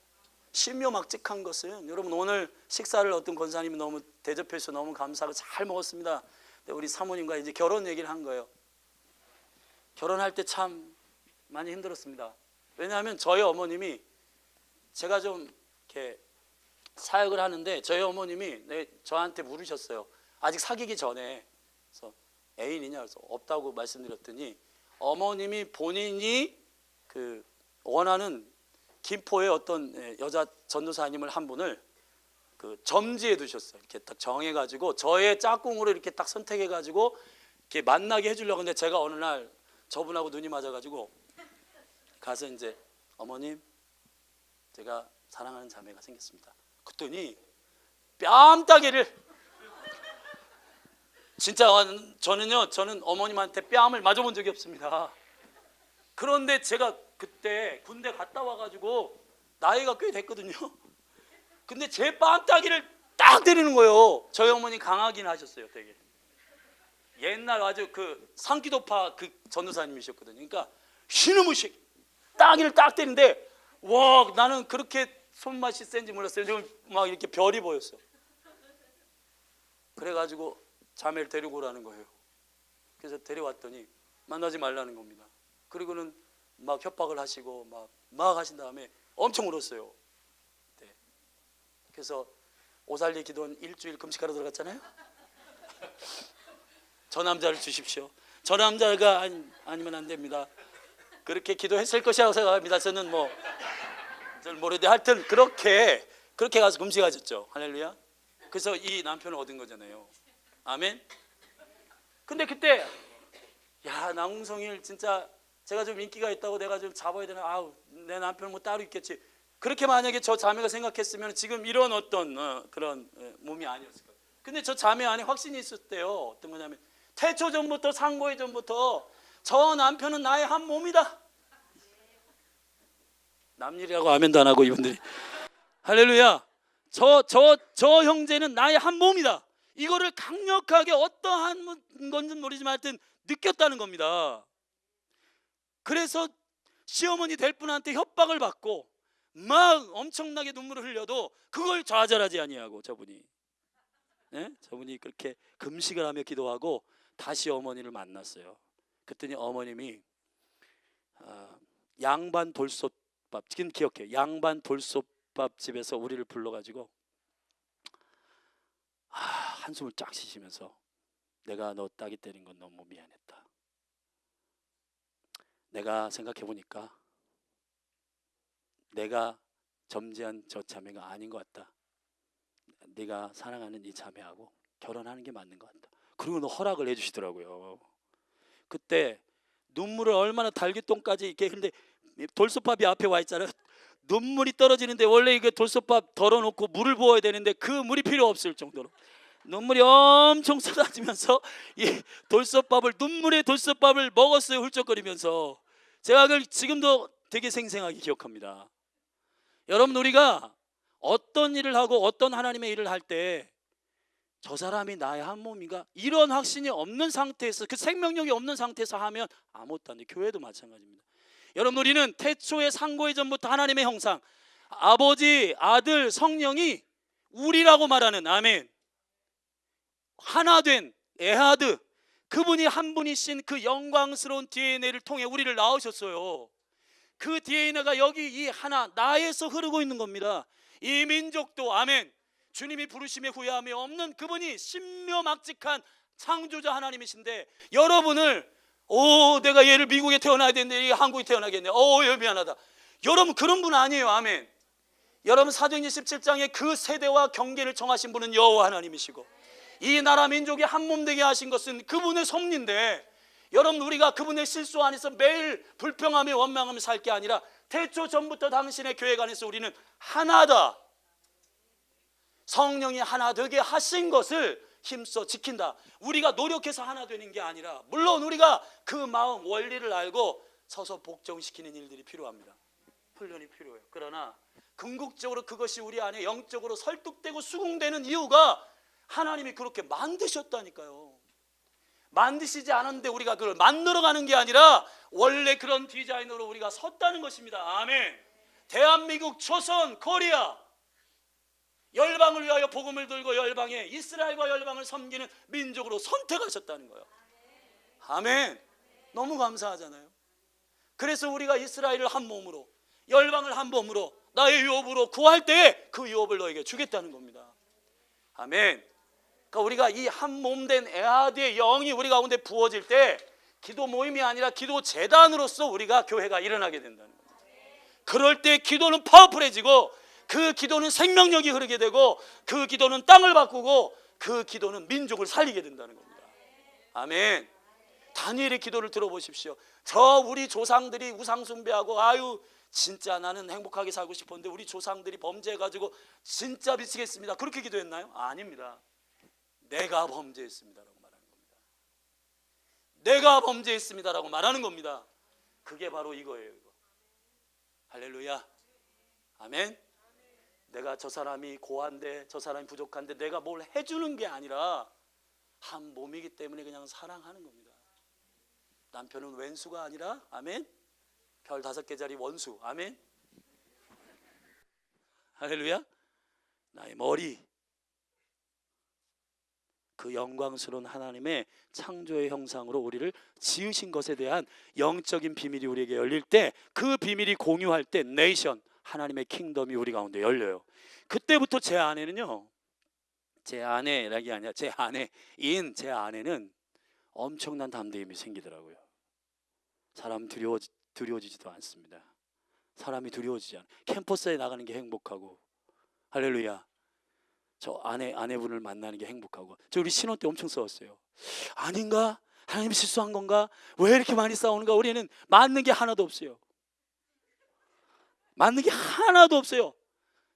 신묘막직한 것은, 여러분, 오늘 식사를 어떤 권사님이 너무 대접해 주셔서 너무 감사하고 잘 먹었습니다. 근데 우리 사모님과 이제 결혼 얘기를 한 거예요. 결혼할 때 참 많이 힘들었습니다. 왜냐하면 저희 어머님이, 제가 좀 이렇게 사역을 하는데 저희 어머님이 저한테 물으셨어요. 아직 사귀기 전에. 그래서 애인이냐? 그래서 없다고 말씀드렸더니 어머님이 본인이 그 원하는 김포의 어떤 여자 전도사님을 한 분을 그 점지해 두셨어요. 이렇게 딱 정해가지고 저의 짝꿍으로 이렇게 딱 선택해가지고 이렇게 만나게 해주려고 했는데, 제가 어느 날 저분하고 눈이 맞아가지고 가서 이제, 어머님, 제가 사랑하는 자매가 생겼습니다. 그랬더니 뺨따기를 진짜 저는 어머님한테 뺨을 맞아본 적이 없습니다. 그런데 제가 그때 군대 갔다 와가지고 나이가 꽤 됐거든요. 근데 제 뺨따기를 딱 때리는 거예요. 저희 어머니 강하긴 하셨어요. 되게 옛날 아주 그 상기도파 그 전도사님이셨거든요. 그러니까 신음을 따기를 딱 때리는데 와, 나는 그렇게 손맛이 센지 몰랐어요. 지금 막 이렇게 별이 보였어요. 그래가지고 자매를 데리고 오라는 거예요. 그래서 데려왔더니 만나지 말라는 겁니다. 그리고는 막 협박을 하시고 막 하신 다음에 엄청 울었어요. 네. 그래서 오살리 기도원 일주일 금식하러 들어갔잖아요. 저 남자를 주십시오. 저 남자가 아니면 안 됩니다. 그렇게 기도했을 것이라고 생각합니다. 저는 잘 모르는데 하여튼 그렇게 가서 금식하셨죠. 할렐루야. 그래서 이 남편을 얻은 거잖아요. 아멘. 근데 그때 야, 나홍성일 진짜 제가 좀 인기가 있다고 내가 좀 잡아야 되나. 아우, 내 남편은 뭐 따로 있겠지. 그렇게 만약에 저 자매가 생각했으면 지금 이런 어떤 그런 몸이 아니었을 거예요. 근데 저 자매 안에 확신이 있었대요. 어떤 거냐면 태초 전부터 상고의 전부터 저 남편은 나의 한 몸이다. 남일이라고 아멘도 안 하고 이분들이. 할렐루야. 저 형제는 나의 한 몸이다. 이거를 강력하게 어떠한 건지 모르지만 하여튼 느꼈다는 겁니다. 그래서 시어머니 될 분한테 협박을 받고 막 엄청나게 눈물을 흘려도 그걸 좌절하지 아니하고 저분이 저분이 그렇게 금식을 하며 기도하고 다시 어머니를 만났어요. 그랬더니 어머님이 양반 돌솥밥, 지금 기억해요. 양반 돌솥밥 집에서 우리를 불러가지고 한숨을 쫙 쉬시면서 내가 너 따기 때린 건 너무 미안했다. 내가 생각해보니까 내가 점지한 저 자매가 아닌 것 같다. 네가 사랑하는 이 자매하고 결혼하는 게 맞는 것 같다. 그리고 허락을 해주시더라고요. 그때 눈물을 얼마나 달귀똥까지 이렇게, 근데 돌솥밥이 앞에 와 있잖아요. 눈물이 떨어지는데 원래 이게 돌솥밥 덜어놓고 물을 부어야 되는데 그 물이 필요 없을 정도로 눈물이 엄청 쏟아지면서 이 눈물의 돌솥밥을 먹었어요. 훌쩍거리면서. 제가 그걸 지금도 되게 생생하게 기억합니다. 여러분, 우리가 어떤 일을 하고 어떤 하나님의 일을 할 때 저 사람이 나의 한 몸인가 이런 확신이 없는 상태에서, 그 생명력이 없는 상태에서 하면 아무것도 안 돼. 교회도 마찬가지입니다. 여러분, 우리는 태초의 상고의 전부터 하나님의 형상, 아버지, 아들, 성령이 우리라고 말하는, 아멘, 하나된 에하드, 그분이 한 분이신 그 영광스러운 DNA를 통해 우리를 낳으셨어요. 그 DNA가 여기 이 하나 나에서 흐르고 있는 겁니다. 이 민족도, 아멘, 주님이 부르심에 후회함이 없는 그분이 신묘막직한 창조자 하나님이신데, 여러분을 내가 얘를 미국에 태어나야 되는데 얘 한국에 태어나겠네. 미안하다. 여러분, 그런 분 아니에요. 아멘. 여러분, 사도행전 17장에 그 세대와 경계를 정하신 분은 여호와 하나님이시고, 이 나라 민족이 한 몸 되게 하신 것은 그분의 섭리인데, 여러분, 우리가 그분의 실수 안에서 매일 불평하며 원망하며 살 게 아니라 태초 전부터 당신의 교회가 안에서 우리는 하나다. 성령이 하나 되게 하신 것을 힘써 지킨다. 우리가 노력해서 하나 되는 게 아니라, 물론 우리가 그 마음 원리를 알고 서서 복종시키는 일들이 필요합니다. 훈련이 필요해요. 그러나 궁극적으로 그것이 우리 안에 영적으로 설득되고 수긍되는 이유가 하나님이 그렇게 만드셨다니까요. 만드시지 않았는데 우리가 그걸 만들어가는 게 아니라 원래 그런 디자인으로 우리가 섰다는 것입니다. 아멘. 대한민국, 조선, 코리아, 열방을 위하여 복음을 들고 열방에 이스라엘과 열방을 섬기는 민족으로 선택하셨다는 거예요. 아멘. 너무 감사하잖아요. 그래서 우리가 이스라엘을 한 몸으로, 열방을 한 몸으로, 나의 유업으로 구할 때 그 유업을 너에게 주겠다는 겁니다. 아멘. 그러니까 우리가 이 한 몸된 에하드의 영이 우리 가운데 부어질 때 기도 모임이 아니라 기도 재단으로서 우리가 교회가 일어나게 된다는 겁니다. 그럴 때 기도는 파워풀해지고, 그 기도는 생명력이 흐르게 되고, 그 기도는 땅을 바꾸고, 그 기도는 민족을 살리게 된다는 겁니다. 아멘. 다니엘의 기도를 들어보십시오. 우리 조상들이 우상 숭배하고 진짜 나는 행복하게 살고 싶었는데 우리 조상들이 범죄해가지고 진짜 미치겠습니다, 그렇게 기도했나요? 아닙니다. 내가 범죄했습니다라고 말하는 겁니다. 내가 범죄했습니다라고 말하는 겁니다. 그게 바로 이거예요. 이거. 할렐루야. 아멘. 내가 저 사람이 고한데 저 사람이 부족한데 내가 뭘 해주는 게 아니라 한 몸이기 때문에 그냥 사랑하는 겁니다. 남편은 왼수가 아니라, 아멘, 별 5개짜리 원수, 아멘, 할렐루야. 나의 머리, 그 영광스러운 하나님의 창조의 형상으로 우리를 지으신 것에 대한 영적인 비밀이 우리에게 열릴 때, 그 비밀이 공유할 때 네이션, 하나님의 킹덤이 우리 가운데 열려요. 그때부터 제 아내는요, 제 아내라기 아니라 제 아내인 제 아내는 엄청난 담대함이 생기더라고요. 사람 두려워지지도 않습니다. 사람이 두려워지지 않아요. 캠퍼스에 나가는 게 행복하고, 할렐루야. 저 아내분을 만나는 게 행복하고. 저 우리 신혼 때 엄청 싸웠어요. 아닌가? 하나님이 실수한 건가? 왜 이렇게 많이 싸우는가? 우리는 맞는 게 하나도 없어요. 맞는 게 하나도 없어요.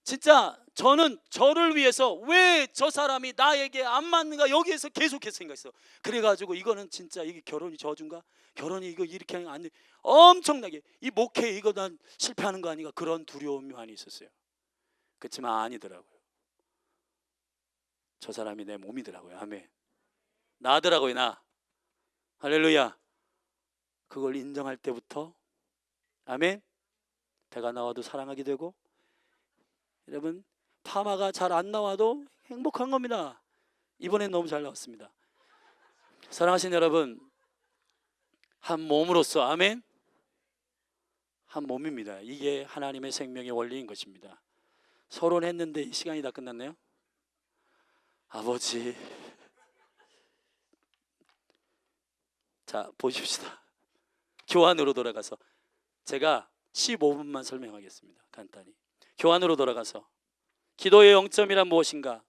진짜 저는 저를 위해서 왜 저 사람이 나에게 안 맞는가 여기에서 계속해서 생각했어요. 그래가지고 이거는 진짜 이게 결혼이 저주인가? 결혼이 이거 이렇게 하면 안 돼. 엄청나게 이 목회 이거 난 실패하는 거 아닌가? 그런 두려움이 많이 있었어요. 그렇지만 아니더라고요. 저 사람이 내 몸이더라고요. 아멘. 나더라고요. 나. 할렐루야. 그걸 인정할 때부터, 아멘, 배가 나와도 사랑하게 되고, 여러분 파마가 잘 안 나와도 행복한 겁니다. 이번엔 너무 잘 나왔습니다. 사랑하신 여러분, 한 몸으로서, 아멘, 한 몸입니다. 이게 하나님의 생명의 원리인 것입니다. 서론했는데 이 시간이 다 끝났네요. 아버지, 자 보십시다. 교환으로 돌아가서 제가 15분만 설명하겠습니다. 간단히 교환으로 돌아가서 기도의 영점이란 무엇인가?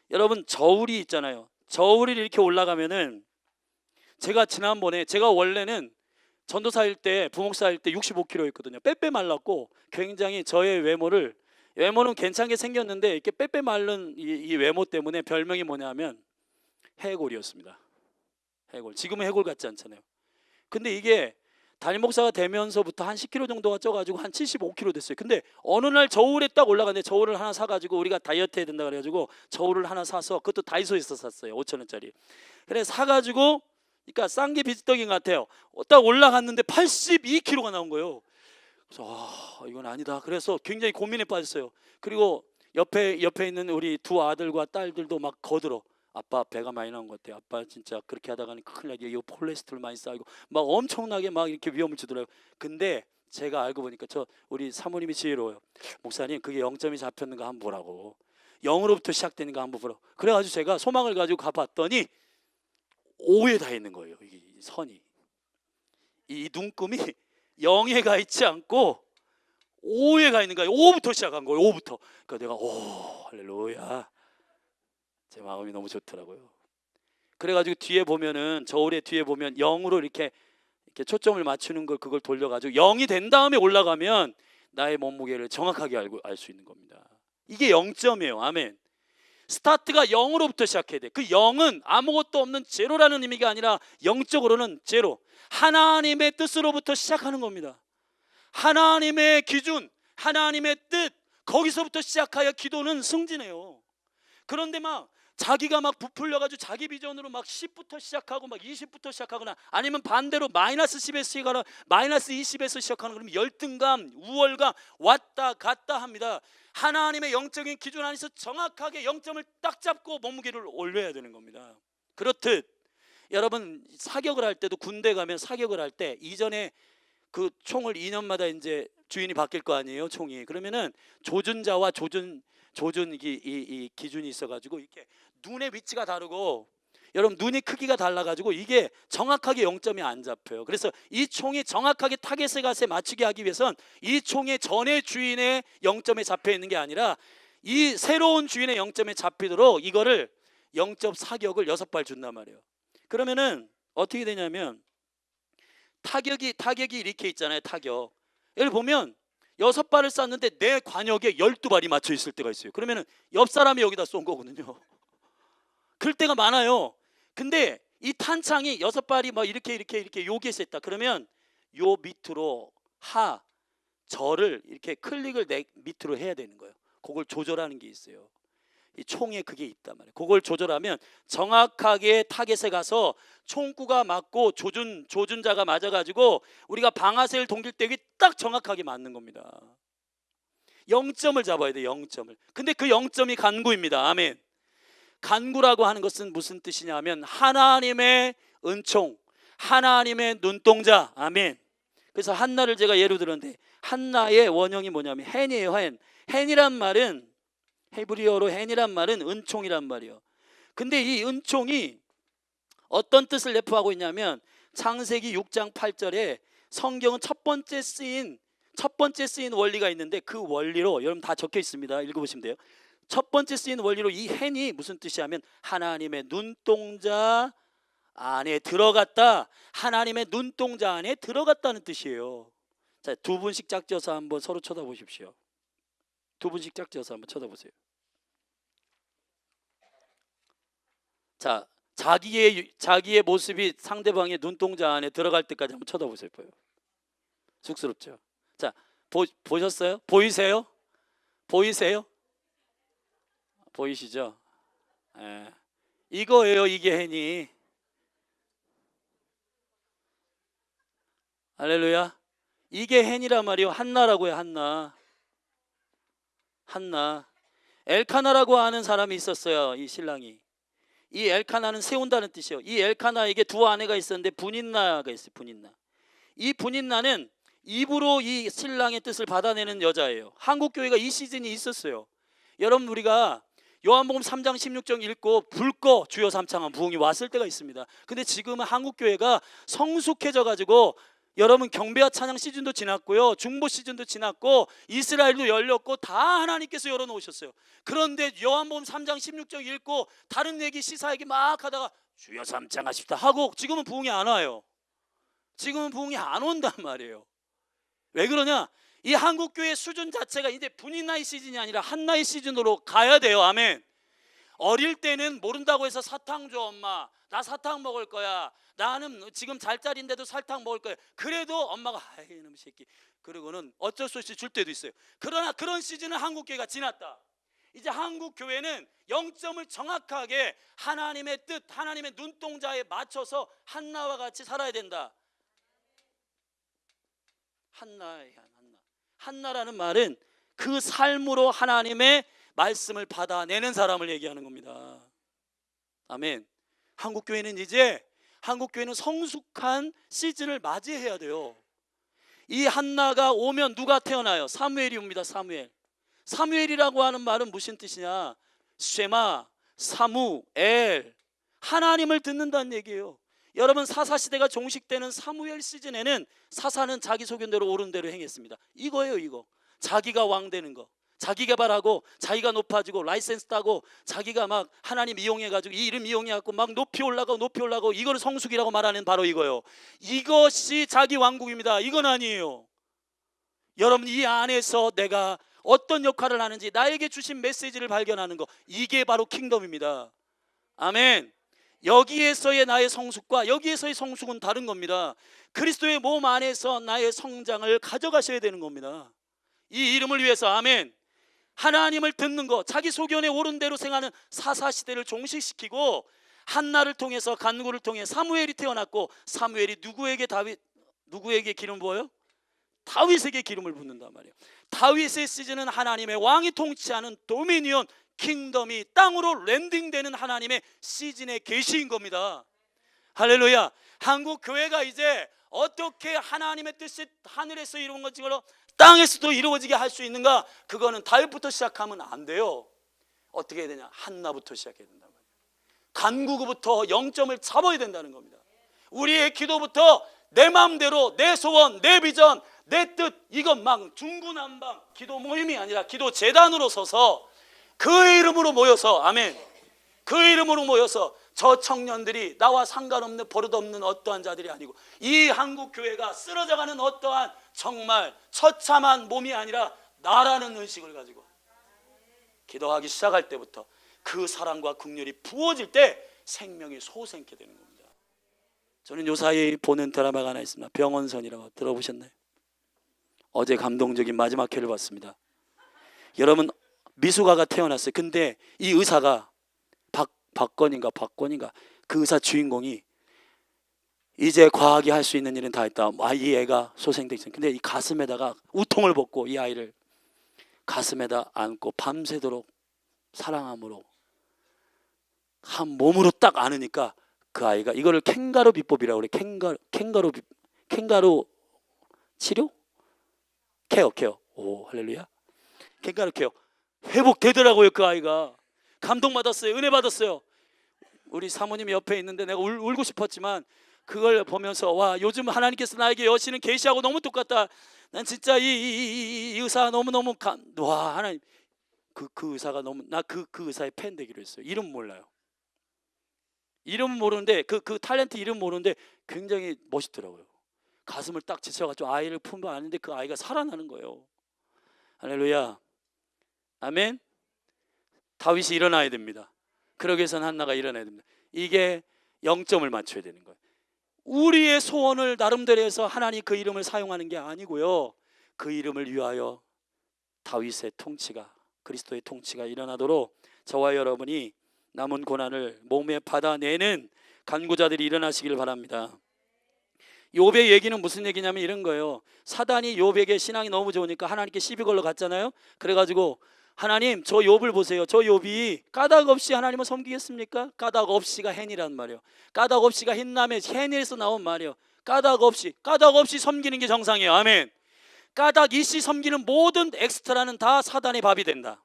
여러분 저울이 있잖아요. 저울이 이렇게 올라가면은, 제가 지난번에, 제가 원래는 전도사일 때, 부목사일 때 65kg였거든요. 빼빼 말랐고 굉장히 저의 외모는 괜찮게 생겼는데 이렇게 빼빼 마른 이 외모 때문에 별명이 뭐냐면 해골이었습니다. 해골. 지금은 해골 같지 않잖아요. 근데 이게 담임 목사가 되면서부터 한 10kg 정도가 쪄가지고 한 75kg 됐어요. 근데 어느 날 저울에 딱 올라갔는데, 저울을 하나 사가지고 우리가 다이어트 해야 된다 그래가지고 저울을 하나 사서, 그것도 다이소에서 샀어요. 5,000원짜리. 그래 사가지고, 그러니까 싼 게 비지떡인 것 같아요. 딱 올라갔는데 82kg가 나온 거예요. 그래서 이건 아니다. 그래서 굉장히 고민에 빠졌어요. 그리고 옆에 있는 우리 두 아들과 딸들도 막 거들어. 아빠 배가 많이 나온 것 같아요. 아빠 진짜 그렇게 하다가는 큰일 나게, 이거 콜레스테롤 많이 쌓이고 막 엄청나게 막 이렇게 위험을 주더라고요. 근데 제가 알고 보니까 우리 사모님이 지혜로워요. 목사님, 그게 0점이 잡혔는가 한번 보라고. 0으로부터 시작되는가 한번 보라고. 그래가지고 제가 소망을 가지고 가봤더니 5에 다 있는 거예요. 이 선이, 이 눈금이 0에 가 있지 않고 5에 가 있는 거예요. 5부터 시작한 거예요. 5부터. 그러니까 내가 할렐루야, 제 마음이 너무 좋더라고요. 그래가지고 뒤에 보면은, 저울의 뒤에 보면 0으로 이렇게 초점을 맞추는 걸, 그걸 돌려가지고 0이 된 다음에 올라가면 나의 몸무게를 정확하게 알 수 있는 겁니다. 이게 0점이에요. 아멘. 스타트가 0으로부터 시작해야 돼. 그 0은 아무것도 없는 제로라는 의미가 아니라 영적으로는 제로, 하나님의 뜻으로부터 시작하는 겁니다. 하나님의 기준, 하나님의 뜻, 거기서부터 시작하여 기도는 승진해요. 그런데 막 자기가 막 부풀려가지고 자기 비전으로 막 10부터 시작하고 막 20부터 시작하거나, 아니면 반대로 마이너스 10에서 시작하거나 마이너스 20에서 시작하는, 그러면 열등감, 우월감 왔다 갔다 합니다. 하나님의 영적인 기준 안에서 정확하게 0점을 딱 잡고 몸무게를 올려야 되는 겁니다. 그렇듯 여러분 사격을 할 때도, 군대 가면 사격을 할 때 이전에 그 총을 2년마다 이제 주인이 바뀔 거 아니에요, 총이. 그러면은 조준자와 조준 이 기준이 있어가지고 이렇게 눈의 위치가 다르고, 여러분 눈의 크기가 달라가지고 이게 정확하게 0점이 안 잡혀요. 그래서 이 총이 정확하게 타겟에 가서 맞추게 하기 위해선 이 총의 전의 주인의 0점에 잡혀 있는 게 아니라 이 새로운 주인의 0점에 잡히도록 이거를 0점 사격을 6발 준단 말이에요. 그러면은 어떻게 되냐면, 타격이 이렇게 있잖아요. 타격. 여기 보면 6발을 쐈는데 내 관역에 12발이 맞춰 있을 때가 있어요. 그러면은 옆 사람이 여기다 쏜 거거든요. 그럴 때가 많아요. 근데 이 탄창이 6발이 막 이렇게 여기에서 있다. 그러면 요 밑으로 절을 이렇게 클릭을 내 밑으로 해야 되는 거예요. 그걸 조절하는 게 있어요. 이 총에 그게 있단 말이에요. 그걸 조절하면 정확하게 타겟에 가서 총구가 맞고 조준자가 맞아가지고 우리가 방아쇠를 동길 때 딱 정확하게 맞는 겁니다. 0점을 잡아야 돼요. 0점을. 근데 그 0점이 간구입니다. 아멘. 간구라고 하는 것은 무슨 뜻이냐면 하나님의 은총, 하나님의 눈동자. 아멘. 그래서 한나를 제가 예로 들었는데 한나의 원형이 뭐냐면 헨이에요. 헨이란 말은 헤브리어로 헨이란 말은 은총이란 말이에요. 근데 이 은총이 어떤 뜻을 내포하고 있냐면 창세기 6장 8절에 성경은 첫 번째 쓰인 원리가 있는데 그 원리로 여러분 다 적혀 있습니다. 읽어보시면 돼요. 첫 번째 쓰인 원리로 이 헨이 무슨 뜻이냐면 하나님의 눈동자 안에 들어갔다. 하나님의 눈동자 안에 들어갔다는 뜻이에요. 자, 두 분씩 짝지어서 한번 서로 쳐다보십시오. 두 분씩 짝지어서 한번 쳐다보세요. 자, 자기의 모습이 상대방의 눈동자 안에 들어갈 때까지 한번 쳐다보세요. 쑥스럽죠? 자, 보셨어요? 보이세요? 보이시죠? 예. 이거예요. 이게 헨이. 할렐루야. 이게 헨이란 말이요. 한나라고요. 한나. 엘카나라고 하는 사람이 있었어요. 이 신랑이. 이 엘카나는 세운다는 뜻이에요. 이 엘카나에게 두 아내가 있었는데 분인나가 있어요. 이 분인나는 입으로 이 신랑의 뜻을 받아내는 여자예요. 한국교회가 이 시즌이 있었어요. 여러분 우리가 요한복음 3장 16절 읽고 불 꺼 주여 삼창한 부흥이 왔을 때가 있습니다. 근데 지금은 한국교회가 성숙해져 가지고 여러분 경배와 찬양 시즌도 지났고요, 중보 시즌도 지났고 이스라엘도 열렸고 다 하나님께서 열어놓으셨어요. 그런데 요한복음 3장 16절 읽고 다른 얘기 시사얘기 막 하다가 주여 삼창하십다 하고 지금은 부흥이 안 와요. 지금은 부흥이 안 온단 말이에요. 왜 그러냐? 이 한국교회 수준 자체가 이제 분인나의 시즌이 아니라 한나의 시즌으로 가야 돼요. 아멘. 어릴 때는 모른다고 해서 사탕 줘 엄마, 나 사탕 먹을 거야, 나는 지금 잘 자리인데도 사탕 먹을 거야. 그래도 엄마가 아이 이놈 새끼 그러고는 어쩔 수 없이 줄 때도 있어요. 그러나 그런 시즌은 한국교회가 지났다. 이제 한국교회는 0점을 정확하게 하나님의 뜻, 하나님의 눈동자에 맞춰서 한나와 같이 살아야 된다. 한나라는 말은 그 삶으로 하나님의 말씀을 받아내는 사람을 얘기하는 겁니다. 아멘. 한국교회는 성숙한 시즌을 맞이해야 돼요. 이 한나가 오면 누가 태어나요? 사무엘이 옵니다. 사무엘이라고 하는 말은 무슨 뜻이냐? 쉐마, 사무엘, 하나님을 듣는다는 얘기예요. 여러분 사사시대가 종식되는 사무엘 시즌에는 사사는 자기 소견대로 옳은 대로 행했습니다. 이거예요. 이거 자기가 왕 되는 거, 자기 개발하고 자기가 높아지고 라이센스 따고 자기가 막 하나님 이용해가지고 이 이름 이용해갖고 막 높이 올라가고 이걸 성숙이라고 말하는 바로 이거예요. 이것이 자기 왕국입니다. 이건 아니에요. 여러분 이 안에서 내가 어떤 역할을 하는지 나에게 주신 메시지를 발견하는 거, 이게 바로 킹덤입니다. 아멘. 여기에서의 나의 성숙과 여기에서의 성숙은 다른 겁니다. 그리스도의 몸 안에서 나의 성장을 가져가셔야 되는 겁니다. 이 이름을 위해서. 아멘. 하나님을 듣는 거, 자기 소견에 옳은 대로 생하는 사사시대를 종식시키고 한나를 통해서 간구를 통해 사무엘이 태어났고 사무엘이 누구에게 기름 부어요? 다윗에게 기름을 붓는단 말이에요. 다윗의 시즌은 하나님의 왕이 통치하는 도미니온 킹덤이 땅으로 랜딩되는 하나님의 시즌의 계시인 겁니다. 할렐루야. 한국 교회가 이제 어떻게 하나님의 뜻이 하늘에서 이루어진 것처럼 땅에서도 이루어지게 할 수 있는가? 그거는 다윗부터 시작하면 안 돼요. 어떻게 해야 되냐? 한나부터 시작해야 된단 말이에요. 간구부터 0점을 잡아야 된다는 겁니다. 우리의 기도부터 내 마음대로 내 소원, 내 비전, 내 뜻, 이건 막 중구난방 기도 모임이 아니라 기도 재단으로 서서 그 이름으로 모여서, 아멘, 그 이름으로 모여서 저 청년들이 나와 상관없는 버릇없는 어떠한 자들이 아니고 이 한국 교회가 쓰러져가는 어떠한 정말 처참한 몸이 아니라 나라는 의식을 가지고 기도하기 시작할 때부터 그 사랑과 긍휼이 부어질 때 생명이 솟게 되는 겁니다. 저는 요사이 보는 드라마가 하나 있습니다. 병원선이라고 들어보셨나요? 어제 감동적인 마지막 회를 봤습니다. 여러분, 미숙아가 태어났어요. 근데 이 의사가 박건인가 그 의사 주인공이 이제 과학이 할 수 있는 일은 다 했다. 이 애가 소생돼 있어요. 근데 이 가슴에다가 우통을 벗고 이 아이를 가슴에다 안고 밤새도록 사랑함으로 한 몸으로 딱 안으니까 그 아이가 이거를 캥가루 비법이라고 그래. 캥가루 치료? 케어. 오, 할렐루야. 캥가루 케어. 회복되더라고요. 그 아이가. 감동받았어요. 은혜 받았어요. 우리 사모님이 옆에 있는데 내가 울고 싶었지만 그걸 보면서 와, 요즘 하나님께서 나에게 여시는 계시하고 너무 똑같다. 난 진짜 이 의사 너무너무 와, 하나님, 그 의사가 너무, 나 그 의사의 팬 되기로 했어요. 이름 몰라요. 이름 모르는데 그 탤런트 이름 모르는데 굉장히 멋있더라고요. 가슴을 딱 지쳐가지고 아이를 품에 안는데 그 아이가 살아나는 거예요. 할렐루야. 아멘. 다윗이 일어나야 됩니다. 그러기 위해서는 한나가 일어나야 됩니다. 이게 0점을 맞춰야 되는 거예요. 우리의 소원을 나름대로 해서 하나님 그 이름을 사용하는 게 아니고요, 그 이름을 위하여 다윗의 통치가, 그리스도의 통치가 일어나도록 저와 여러분이 남은 고난을 몸에 받아내는 간구자들이 일어나시길 바랍니다. 욥의 얘기는 무슨 얘기냐면 이런 거예요. 사단이 욥에게 신앙이 너무 좋으니까 하나님께 시비 걸러 갔잖아요. 그래가지고 하나님, 저 욥을 보세요. 저 욥이 까닭 없이 하나님을 섬기겠습니까? 까닭 없이가 헨이란 말이에요. 까닭 없이가 흰남의 헨에서 나온 말이에요. 까닭 없이 섬기는 게 정상이에요. 아멘. 까닭 있이 섬기는 모든 엑스트라는 다 사단의 밥이 된다.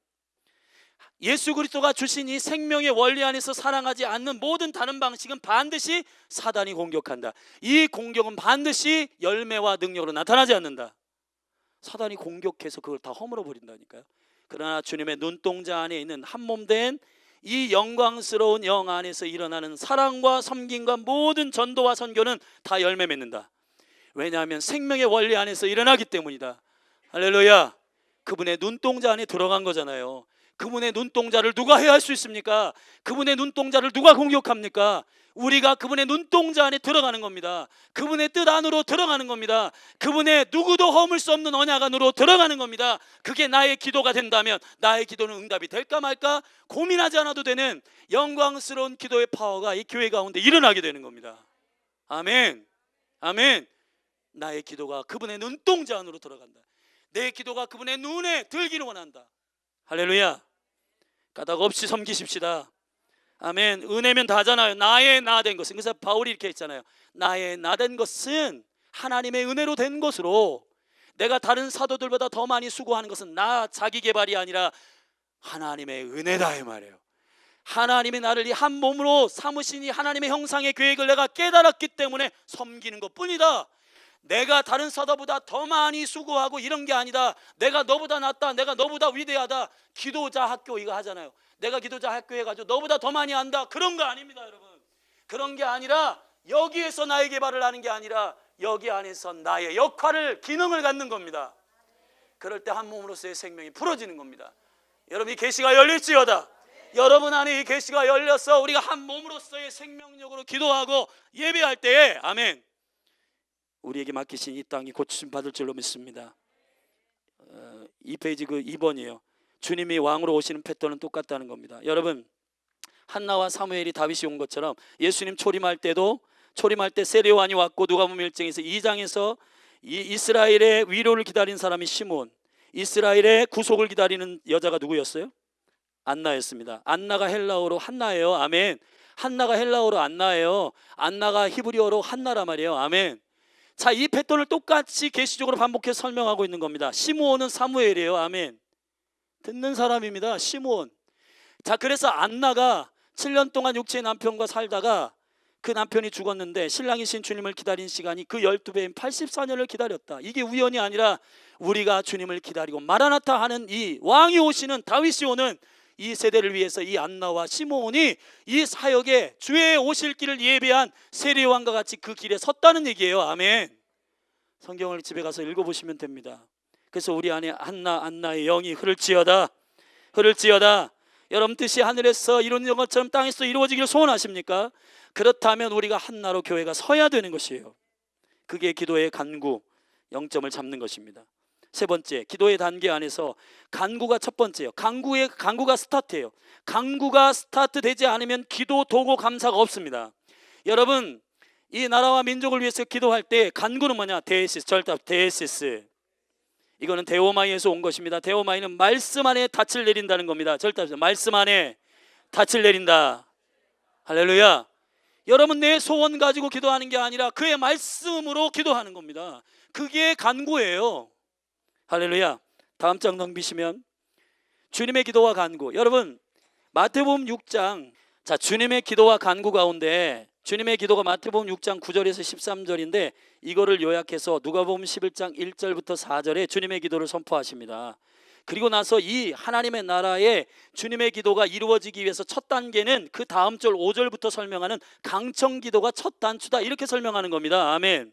예수 그리스도가 주신 이 생명의 원리 안에서 사랑하지 않는 모든 다른 방식은 반드시 사단이 공격한다. 이 공격은 반드시 열매와 능력으로 나타나지 않는다. 사단이 공격해서 그걸 다 허물어 버린다니까요. 그러나 주님의 눈동자 안에 있는 한몸된 이 영광스러운 영 안에서 일어나는 사랑과 섬김과 모든 전도와 선교는 다 열매 맺는다. 왜냐하면 생명의 원리 안에서 일어나기 때문이다. 할렐루야. 그분의 눈동자 안에 들어간 거잖아요. 그분의 눈동자를 누가 해할 수 있습니까? 그분의 눈동자를 누가 공격합니까? 우리가 그분의 눈동자 안에 들어가는 겁니다. 그분의 뜻 안으로 들어가는 겁니다. 그분의 누구도 허물 수 없는 언약 안으로 들어가는 겁니다. 그게 나의 기도가 된다면 나의 기도는 응답이 될까 말까 고민하지 않아도 되는 영광스러운 기도의 파워가 이 교회 가운데 일어나게 되는 겁니다. 아멘. 아멘. 나의 기도가 그분의 눈동자 안으로 들어간다. 내 기도가 그분의 눈에 들기를 원한다. 할렐루야. 까닭 없이 섬기십시다. 아멘. 은혜면 다잖아요. 나의 나 된 것은, 그래서 바울이 이렇게 했잖아요. 나의 나 된 것은 하나님의 은혜로 된 것으로, 내가 다른 사도들보다 더 많이 수고하는 것은 나 자기 개발이 아니라 하나님의 은혜다 이 말이에요. 하나님이 나를 이 한 몸으로 삼으신 이 하나님의 형상의 계획을 내가 깨달았기 때문에 섬기는 것뿐이다. 내가 다른 사도보다 더 많이 수고하고 이런 게 아니다. 내가 너보다 낫다, 내가 너보다 위대하다. 기도자 학교 이거 하잖아요. 내가 기도자 학교 해가지고 너보다 더 많이 안다, 그런 거 아닙니다 여러분. 그런 게 아니라 여기에서 나의 개발을 하는 게 아니라 여기 안에서 나의 역할을, 기능을 갖는 겁니다. 그럴 때 한 몸으로서의 생명이 풀어지는 겁니다. 여러분, 이 계시가 열릴지어다. 여러분 안에 이 계시가 열려서 우리가 한 몸으로서의 생명력으로 기도하고 예배할 때에, 아멘, 우리에게 맡기신 이 땅이 고침 받을 줄로 믿습니다. 이 페이지 그 2번이에요. 주님이 왕으로 오시는 패턴은 똑같다는 겁니다. 여러분, 한나와 사무엘이 다윗이 온 것처럼 예수님 초림할 때 세례요한이 왔고, 누가복음 1장에서 2장에서 이 이스라엘의 위로를 기다린 사람이 시므온, 이스라엘의 구속을 기다리는 여자가 누구였어요? 안나였습니다. 안나가 헬라어로 한나예요. 아멘. 한나가 헬라어로 안나예요. 안나가 히브리어로 한나라 말이에요. 아멘. 자, 이 패턴을 똑같이 계시적으로 반복해서 설명하고 있는 겁니다. 시므온은 사무엘이에요. 아멘. 듣는 사람입니다. 시므온. 자, 그래서 안나가 7년 동안 육체의 남편과 살다가 그 남편이 죽었는데 신랑이신 주님을 기다린 시간이 그 12배인 84년을 기다렸다. 이게 우연이 아니라 우리가 주님을 기다리고 마라나타 하는 이 왕이 오시는, 다윗이 오는 이 세대를 위해서 이 안나와 시므온이 이 사역에 주의 오실 길을 예배한 세례요한과 같이 그 길에 섰다는 얘기예요. 아멘. 성경을 집에 가서 읽어보시면 됩니다. 그래서 우리 안에 한나 안나의 영이 흐를지어다 흐를지어다. 여러분 뜻이 하늘에서 이루어진 것처럼 땅에서 이루어지기를 소원하십니까? 그렇다면 우리가 한나로 교회가 서야 되는 것이에요. 그게 기도의 간구, 영점을 잡는 것입니다. 세 번째, 기도의 단계 안에서 간구가 첫 번째예요. 간구가 스타트예요. 간구가 스타트 되지 않으면 기도, 도구, 감사가 없습니다. 여러분, 이 나라와 민족을 위해서 기도할 때 간구는 뭐냐? 데이시스, 절답 데이시스. 이거는 데오마이에서 온 것입니다. 데오마이는 말씀 안에 닻을 내린다는 겁니다. 절답 말씀 안에 닻을 내린다. 할렐루야. 여러분, 내 소원 가지고 기도하는 게 아니라 그의 말씀으로 기도하는 겁니다. 그게 간구예요. 할렐루야. 다음 장 넘기시면 주님의 기도와 간구. 여러분, 마태복음 6장, 자, 주님의 기도와 간구 가운데 주님의 기도가 마태복음 6장 9절에서 13절인데 이거를 요약해서 누가복음 11장 1절부터 4절에 주님의 기도를 선포하십니다. 그리고 나서 이 하나님의 나라에 주님의 기도가 이루어지기 위해서 첫 단계는 그 다음 절 5절부터 설명하는 강청 기도가 첫 단추다, 이렇게 설명하는 겁니다. 아멘.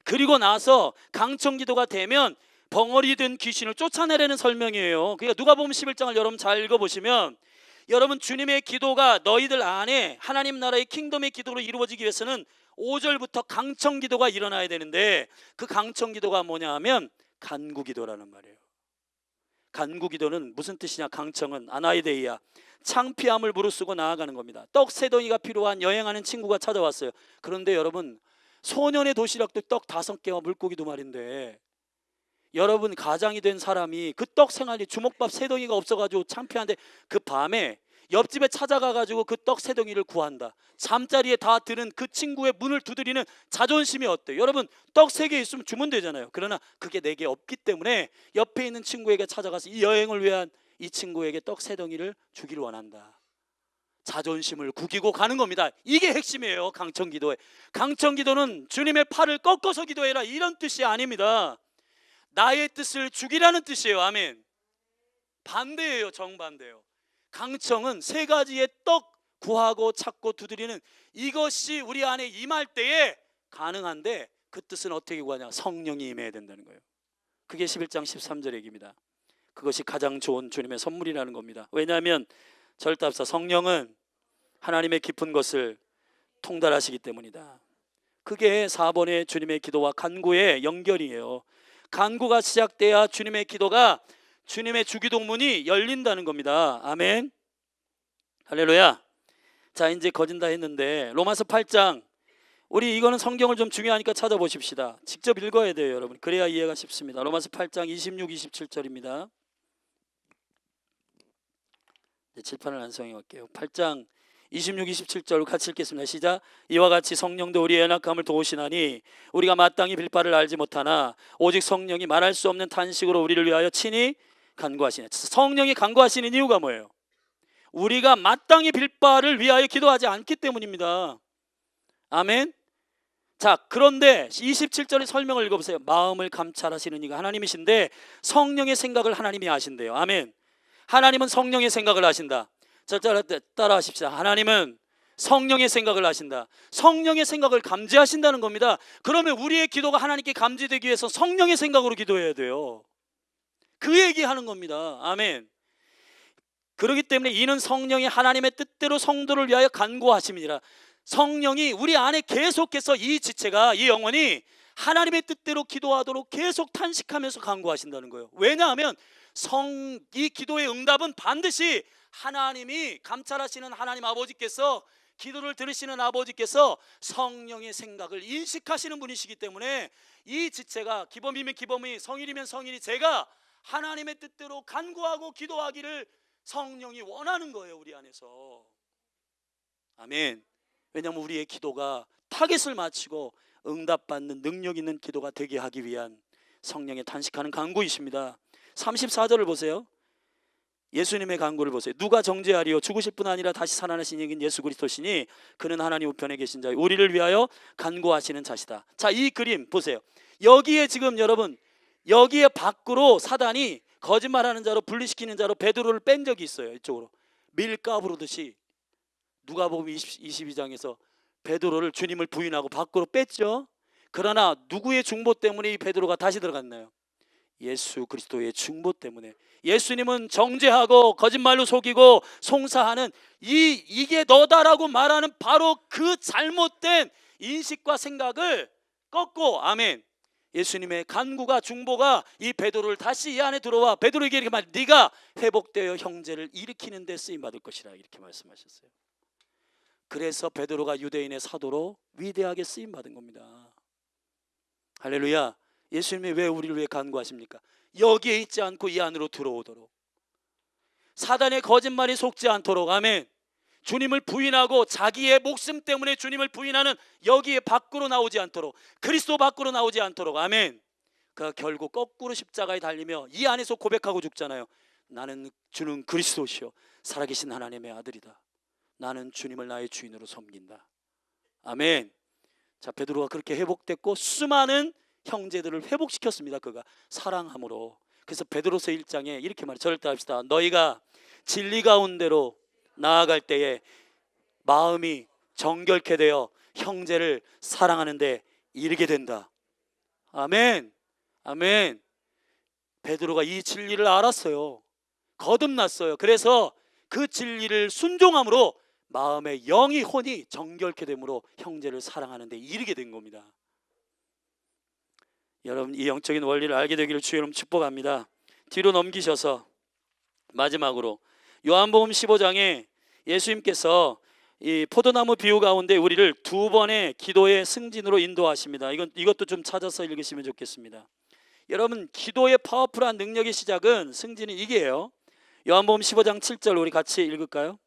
그리고 나서 강청 기도가 되면 벙어리 든 귀신을 쫓아내라는 설명이에요. 그러니까 누가복음 11장을 여러분 잘 읽어보시면, 여러분, 주님의 기도가 너희들 안에 하나님 나라의 킹덤의 기도로 이루어지기 위해서는 5절부터 강청 기도가 일어나야 되는데, 그 강청 기도가 뭐냐 하면 간구 기도라는 말이에요. 간구 기도는 무슨 뜻이냐? 강청은 아나이데이아, 창피함을 무릅쓰고 나아가는 겁니다. 떡 3덩이가 필요한 여행하는 친구가 찾아왔어요. 그런데 여러분, 소년의 도시락도 떡 5개와 물고기 2마리인데 여러분, 가장이 된 사람이 그 떡 생활이 주먹밥 3덩이가 없어가지고 창피한데 그 밤에 옆집에 찾아가가지고 그 떡 3덩이를 구한다. 잠자리에 다 드는 그 친구의 문을 두드리는 자존심이 어때요? 여러분, 떡 3개 있으면 주면 되잖아요. 그러나 그게 내게 없기 때문에 옆에 있는 친구에게 찾아가서 이 여행을 위한 이 친구에게 떡 3덩이를 주기를 원한다. 자존심을 구기고 가는 겁니다. 이게 핵심이에요. 강청기도의. 강청기도는 주님의 팔을 꺾어서 기도해라, 이런 뜻이 아닙니다. 나의 뜻을 죽이라는 뜻이에요. 아멘. 반대예요. 정반대예요. 강청은 3가지의 떡 구하고 찾고 두드리는 이것이 우리 안에 임할 때에 가능한데, 그 뜻은 어떻게 구하냐? 성령이 임해야 된다는 거예요. 그게 11장 13절 얘기입니다. 그것이 가장 좋은 주님의 선물이라는 겁니다. 왜냐하면 절답사 성령은 하나님의 깊은 것을 통달하시기 때문이다. 그게 4번의 주님의 기도와 간구의 연결이에요. 간구가 시작돼야 주님의 기도가, 주님의 주기도문이 열린다는 겁니다. 아멘. 할렐루야. 자, 이제 거진다 했는데 로마서 8장, 우리 이거는 성경을 좀 중요하니까 찾아보십시다. 직접 읽어야 돼요, 여러분. 그래야 이해가 쉽습니다. 로마서 8장 26, 27절입니다. 칠판을 완성해 갈게요. 8장 26, 27절 같이 읽겠습니다. 시작. 이와 같이 성령도 우리의 연약함을 도우시나니 우리가 마땅히 빌 바를 알지 못하나 오직 성령이 말할 수 없는 탄식으로 우리를 위하여 친히 간구하시네. 성령이 간구하시는 이유가 뭐예요? 우리가 마땅히 빌 바를 위하여 기도하지 않기 때문입니다. 아멘. 자, 그런데 27절의 설명을 읽어보세요. 마음을 감찰하시는 이가 하나님이신데 성령의 생각을 하나님이 아신대요. 아멘. 하나님은 성령의 생각을 하신다. 자, 따라 하십시다. 하나님은 성령의 생각을 하신다. 성령의 생각을 감지하신다는 겁니다. 그러면 우리의 기도가 하나님께 감지되기 위해서 성령의 생각으로 기도해야 돼요. 그 얘기하는 겁니다. 아멘. 그렇기 때문에 이는 성령이 하나님의 뜻대로 성도를 위하여 간구하심이니라. 성령이 우리 안에 계속해서 이 지체가, 이 영혼이 하나님의 뜻대로 기도하도록 계속 탄식하면서 간구하신다는 거예요. 왜냐하면 이 기도의 응답은 반드시 하나님이 감찰하시는 하나님 아버지께서, 기도를 들으시는 아버지께서 성령의 생각을 인식하시는 분이시기 때문에 이 지체가, 기범이면 기범이, 성일이면 성일이, 제가 하나님의 뜻대로 간구하고 기도하기를 성령이 원하는 거예요, 우리 안에서. 아멘. 왜냐하면 우리의 기도가 타겟을 맞추고 응답받는 능력 있는 기도가 되게 하기 위한 성령의 탄식하는 간구이십니다. 34절을 보세요. 예수님의 간구를 보세요. 누가 정죄하리요? 죽으실 뿐 아니라 다시 살아나신 이긴 예수 그리스도시니 그는 하나님 우편에 계신 자요 우리를 위하여 간구하시는 자시다. 자, 이 그림 보세요. 여기에 지금 여러분, 여기에 밖으로 사단이 거짓말하는 자로, 분리시키는 자로 베드로를 뺀 적이 있어요. 이쪽으로 밀가 부르듯이 누가복음 22장에서 베드로를, 주님을 부인하고 밖으로 뺐죠. 그러나 누구의 중보 때문에 이 베드로가 다시 들어갔나요? 예수 그리스도의 중보 때문에. 예수님은 정죄하고 거짓말로 속이고 송사하는 이게 너다라고 말하는 바로 그 잘못된 인식과 생각을 꺾고, 아멘, 예수님의 간구가, 중보가 이 베드로를 다시 이 안에 들어와 베드로에게 이렇게 말, 네가 회복되어 형제를 일으키는 데 쓰임 받을 것이라, 이렇게 말씀하셨어요. 그래서 베드로가 유대인의 사도로 위대하게 쓰임 받은 겁니다. 할렐루야. 예수님이 왜 우리를 위해 간구하십니까? 여기에 있지 않고 이 안으로 들어오도록, 사단의 거짓말이 속지 않도록, 아멘, 주님을 부인하고 자기의 목숨 때문에 주님을 부인하는 여기에 밖으로 나오지 않도록, 그리스도 밖으로 나오지 않도록, 아멘. 그 결국 거꾸로 십자가에 달리며 이 안에서 고백하고 죽잖아요. 나는 주는 그리스도시요 살아계신 하나님의 아들이다. 나는 주님을 나의 주인으로 섬긴다. 아멘. 자, 베드로가 그렇게 회복됐고 수많은 형제들을 회복시켰습니다. 그가 사랑함으로. 그래서 베드로서 1장에 이렇게 말해요. 저를 따릅시다. 너희가 진리 가운데로 나아갈 때에 마음이 정결케 되어 형제를 사랑하는 데 이르게 된다. 아멘. 아멘. 베드로가 이 진리를 알았어요. 거듭났어요. 그래서 그 진리를 순종함으로 마음의 영이 혼이 정결케 되므로 형제를 사랑하는 데 이르게 된 겁니다. 여러분, 이 영적인 원리를 알게 되기를 주의 이름 축복합니다. 뒤로 넘기셔서 마지막으로 요한복음 15장에 예수님께서 이 포도나무 비유 가운데 우리를 두 번의 기도의 승진으로 인도하십니다. 이것도 좀 찾아서 읽으시면 좋겠습니다. 여러분, 기도의 파워풀한 능력의 시작은, 승진은 이게요. 요한복음 15장 7절 우리 같이 읽을까요?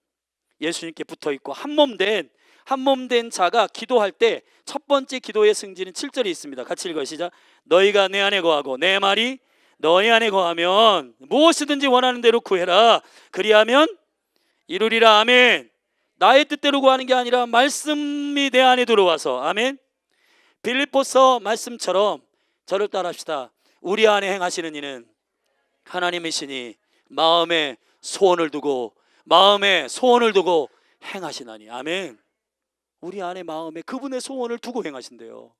예수님께 붙어있고 한 몸 된 자가 기도할 때 첫 번째 기도의 승진은 7절에 있습니다. 같이 읽어요. 시작. 너희가 내 안에 거하고 내 말이 너희 안에 거하면 무엇이든지 원하는 대로 구해라. 그리하면 이루리라. 아멘. 나의 뜻대로 구하는 게 아니라 말씀이 내 안에 들어와서, 아멘. 빌립보서 말씀처럼 저를 따라합시다. 우리 안에 행하시는 이는 하나님이시니 마음에 소원을 두고 행하시나니. 아멘. 우리 안에 마음에 그분의 소원을 두고 행하신대요.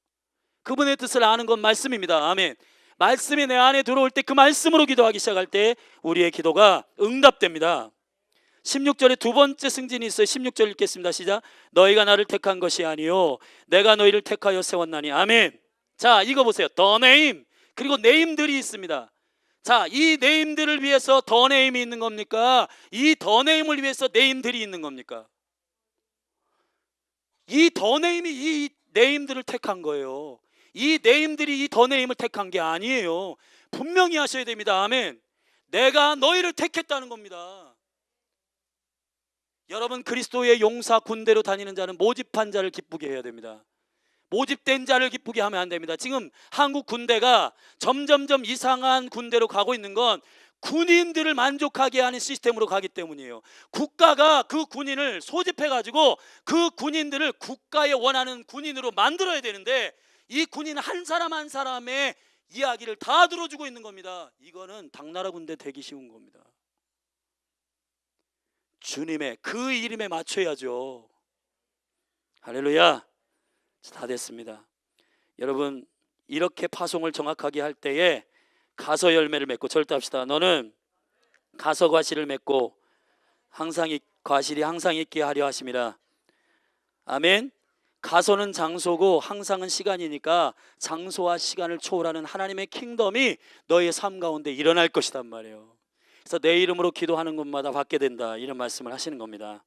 그분의 뜻을 아는 건 말씀입니다. 아멘. 말씀이 내 안에 들어올 때, 그 말씀으로 기도하기 시작할 때 우리의 기도가 응답됩니다. 16절에 두 번째 승진이 있어요. 16절 읽겠습니다. 시작. 너희가 나를 택한 것이 아니요 내가 너희를 택하여 세웠나니. 아멘. 자, 이거 보세요. 더 네임, 그리고 네임들이 있습니다. 자, 이 네임들을 위해서 더 네임이 있는 겁니까? 이 더 네임을 위해서 네임들이 있는 겁니까? 이 더 네임이 이 네임들을 택한 거예요. 이 네임들이 이 더 네임을 택한 게 아니에요. 분명히 하셔야 됩니다. 아멘. 내가 너희를 택했다는 겁니다. 여러분, 그리스도의 용사 군대로 다니는 자는 모집한 자를 기쁘게 해야 됩니다. 모집된 자를 기쁘게 하면 안 됩니다. 지금 한국 군대가 점점점 이상한 군대로 가고 있는 건 군인들을 만족하게 하는 시스템으로 가기 때문이에요. 국가가 그 군인을 소집해가지고 그 군인들을 국가에 원하는 군인으로 만들어야 되는데, 이 군인 한 사람 한 사람의 이야기를 다 들어주고 있는 겁니다. 이거는 당나라 군대 되기 쉬운 겁니다. 주님의 그 이름에 맞춰야죠. 할렐루야. 다 됐습니다. 여러분, 이렇게 파송을 정확하게 할 때에 가서 열매를 맺고, 절대합시다. 너는 가서 과실을 맺고 과실이 항상 있게 하려 하심이라. 아멘. 가서는 장소고 항상은 시간이니까 장소와 시간을 초월하는 하나님의 킹덤이 너의 삶 가운데 일어날 것이란 말이에요. 그래서 내 이름으로 기도하는 곳마다 받게 된다, 이런 말씀을 하시는 겁니다.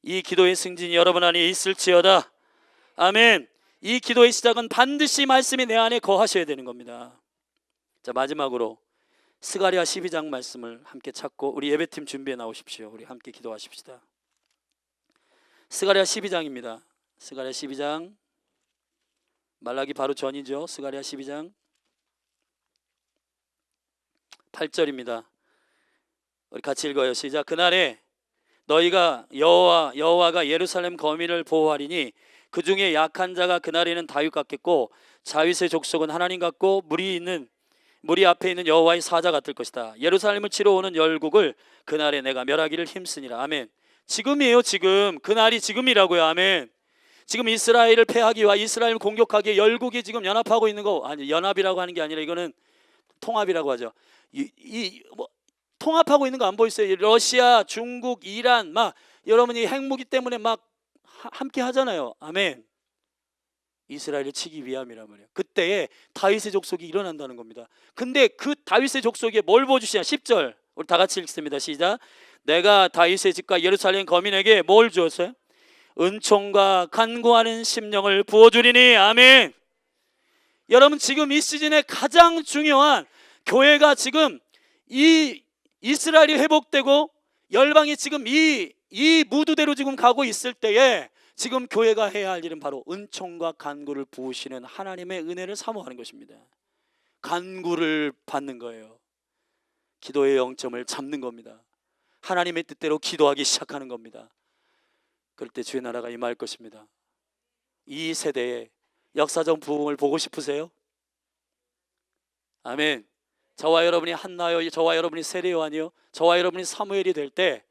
이 기도의 승진이 여러분 안에 있을지어다. 아멘. 이 기도의 시작은 반드시 말씀이 내 안에 거하셔야 되는 겁니다. 자, 마지막으로 스가랴 12장 말씀을 함께 찾고 우리 예배팀 준비해 나오십시오. 우리 함께 기도하십시다. 스가랴 12장입니다. 스가랴 12장, 말라기 바로 전이죠. 스가랴 12장 8절입니다. 우리 같이 읽어요. 시작. 그날에 너희가 여호와가 예루살렘 거민을 보호하리니 그 중에 약한 자가 그날에는 다윗 같겠고 다윗의 족속은 하나님 같고 무리 앞에 있는 여호와의 사자 같을 것이다. 예루살렘을 치러 오는 열국을 그날에 내가 멸하기를 힘쓰니라. 아멘. 지금이에요. 지금. 그날이 지금이라고요. 아멘. 지금 이스라엘을 패하기 위하 이스라엘을 공격하기 위해 열국이 지금 연합하고 있는 거, 아니 연합이라고 하는 게 아니라 이거는 통합이라고 하죠. 뭐 통합하고 있는 거 안 보이세요? 러시아, 중국, 이란 막 여러분이 핵무기 때문에 막 함께 하잖아요. 아멘. 이스라엘을 치기 위함이란 말이에요. 그때에 다윗의 족속이 일어난다는 겁니다. 근데 그 다윗의 족속에 뭘 보여주시냐? 10절 우리 다 같이 읽습니다. 시작. 내가 다윗의 집과 예루살렘 거민에게 뭘 주었어요? 은총과 간구하는 심령을 부어주리니. 아멘. 여러분 지금 이 시즌에 가장 중요한, 교회가 지금 이 이스라엘이 회복되고 열방이 지금 이 무드대로 지금 가고 있을 때에 지금 교회가 해야 할 일은 바로 은총과 간구를 부으시는 하나님의 은혜를 사모하는 것입니다. 간구를 받는 거예요. 기도의 영점을 잡는 겁니다. 하나님의 뜻대로 기도하기 시작하는 겁니다. 그럴 때 주의 나라가 임할 것입니다. 이 세대에 역사적 부흥을 보고 싶으세요? 아멘. 저와 여러분이 한나요, 저와 여러분이 세례 요한이요, 저와 여러분이 사무엘이 될 때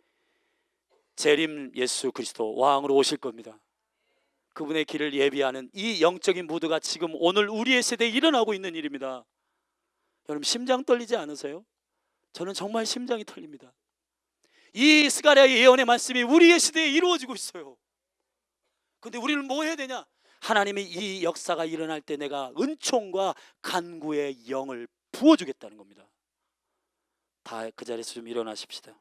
재림 예수 그리스도 왕으로 오실 겁니다. 그분의 길을 예비하는 이 영적인 무드가 지금 오늘 우리의 세대에 일어나고 있는 일입니다. 여러분 심장 떨리지 않으세요? 저는 정말 심장이 떨립니다. 이 스가랴의 예언의 말씀이 우리의 시대에 이루어지고 있어요. 근데 우리는 뭐 해야 되냐? 하나님이 이 역사가 일어날 때 내가 은총과 간구의 영을 부어주겠다는 겁니다. 다 그 자리에서 좀 일어나십시다.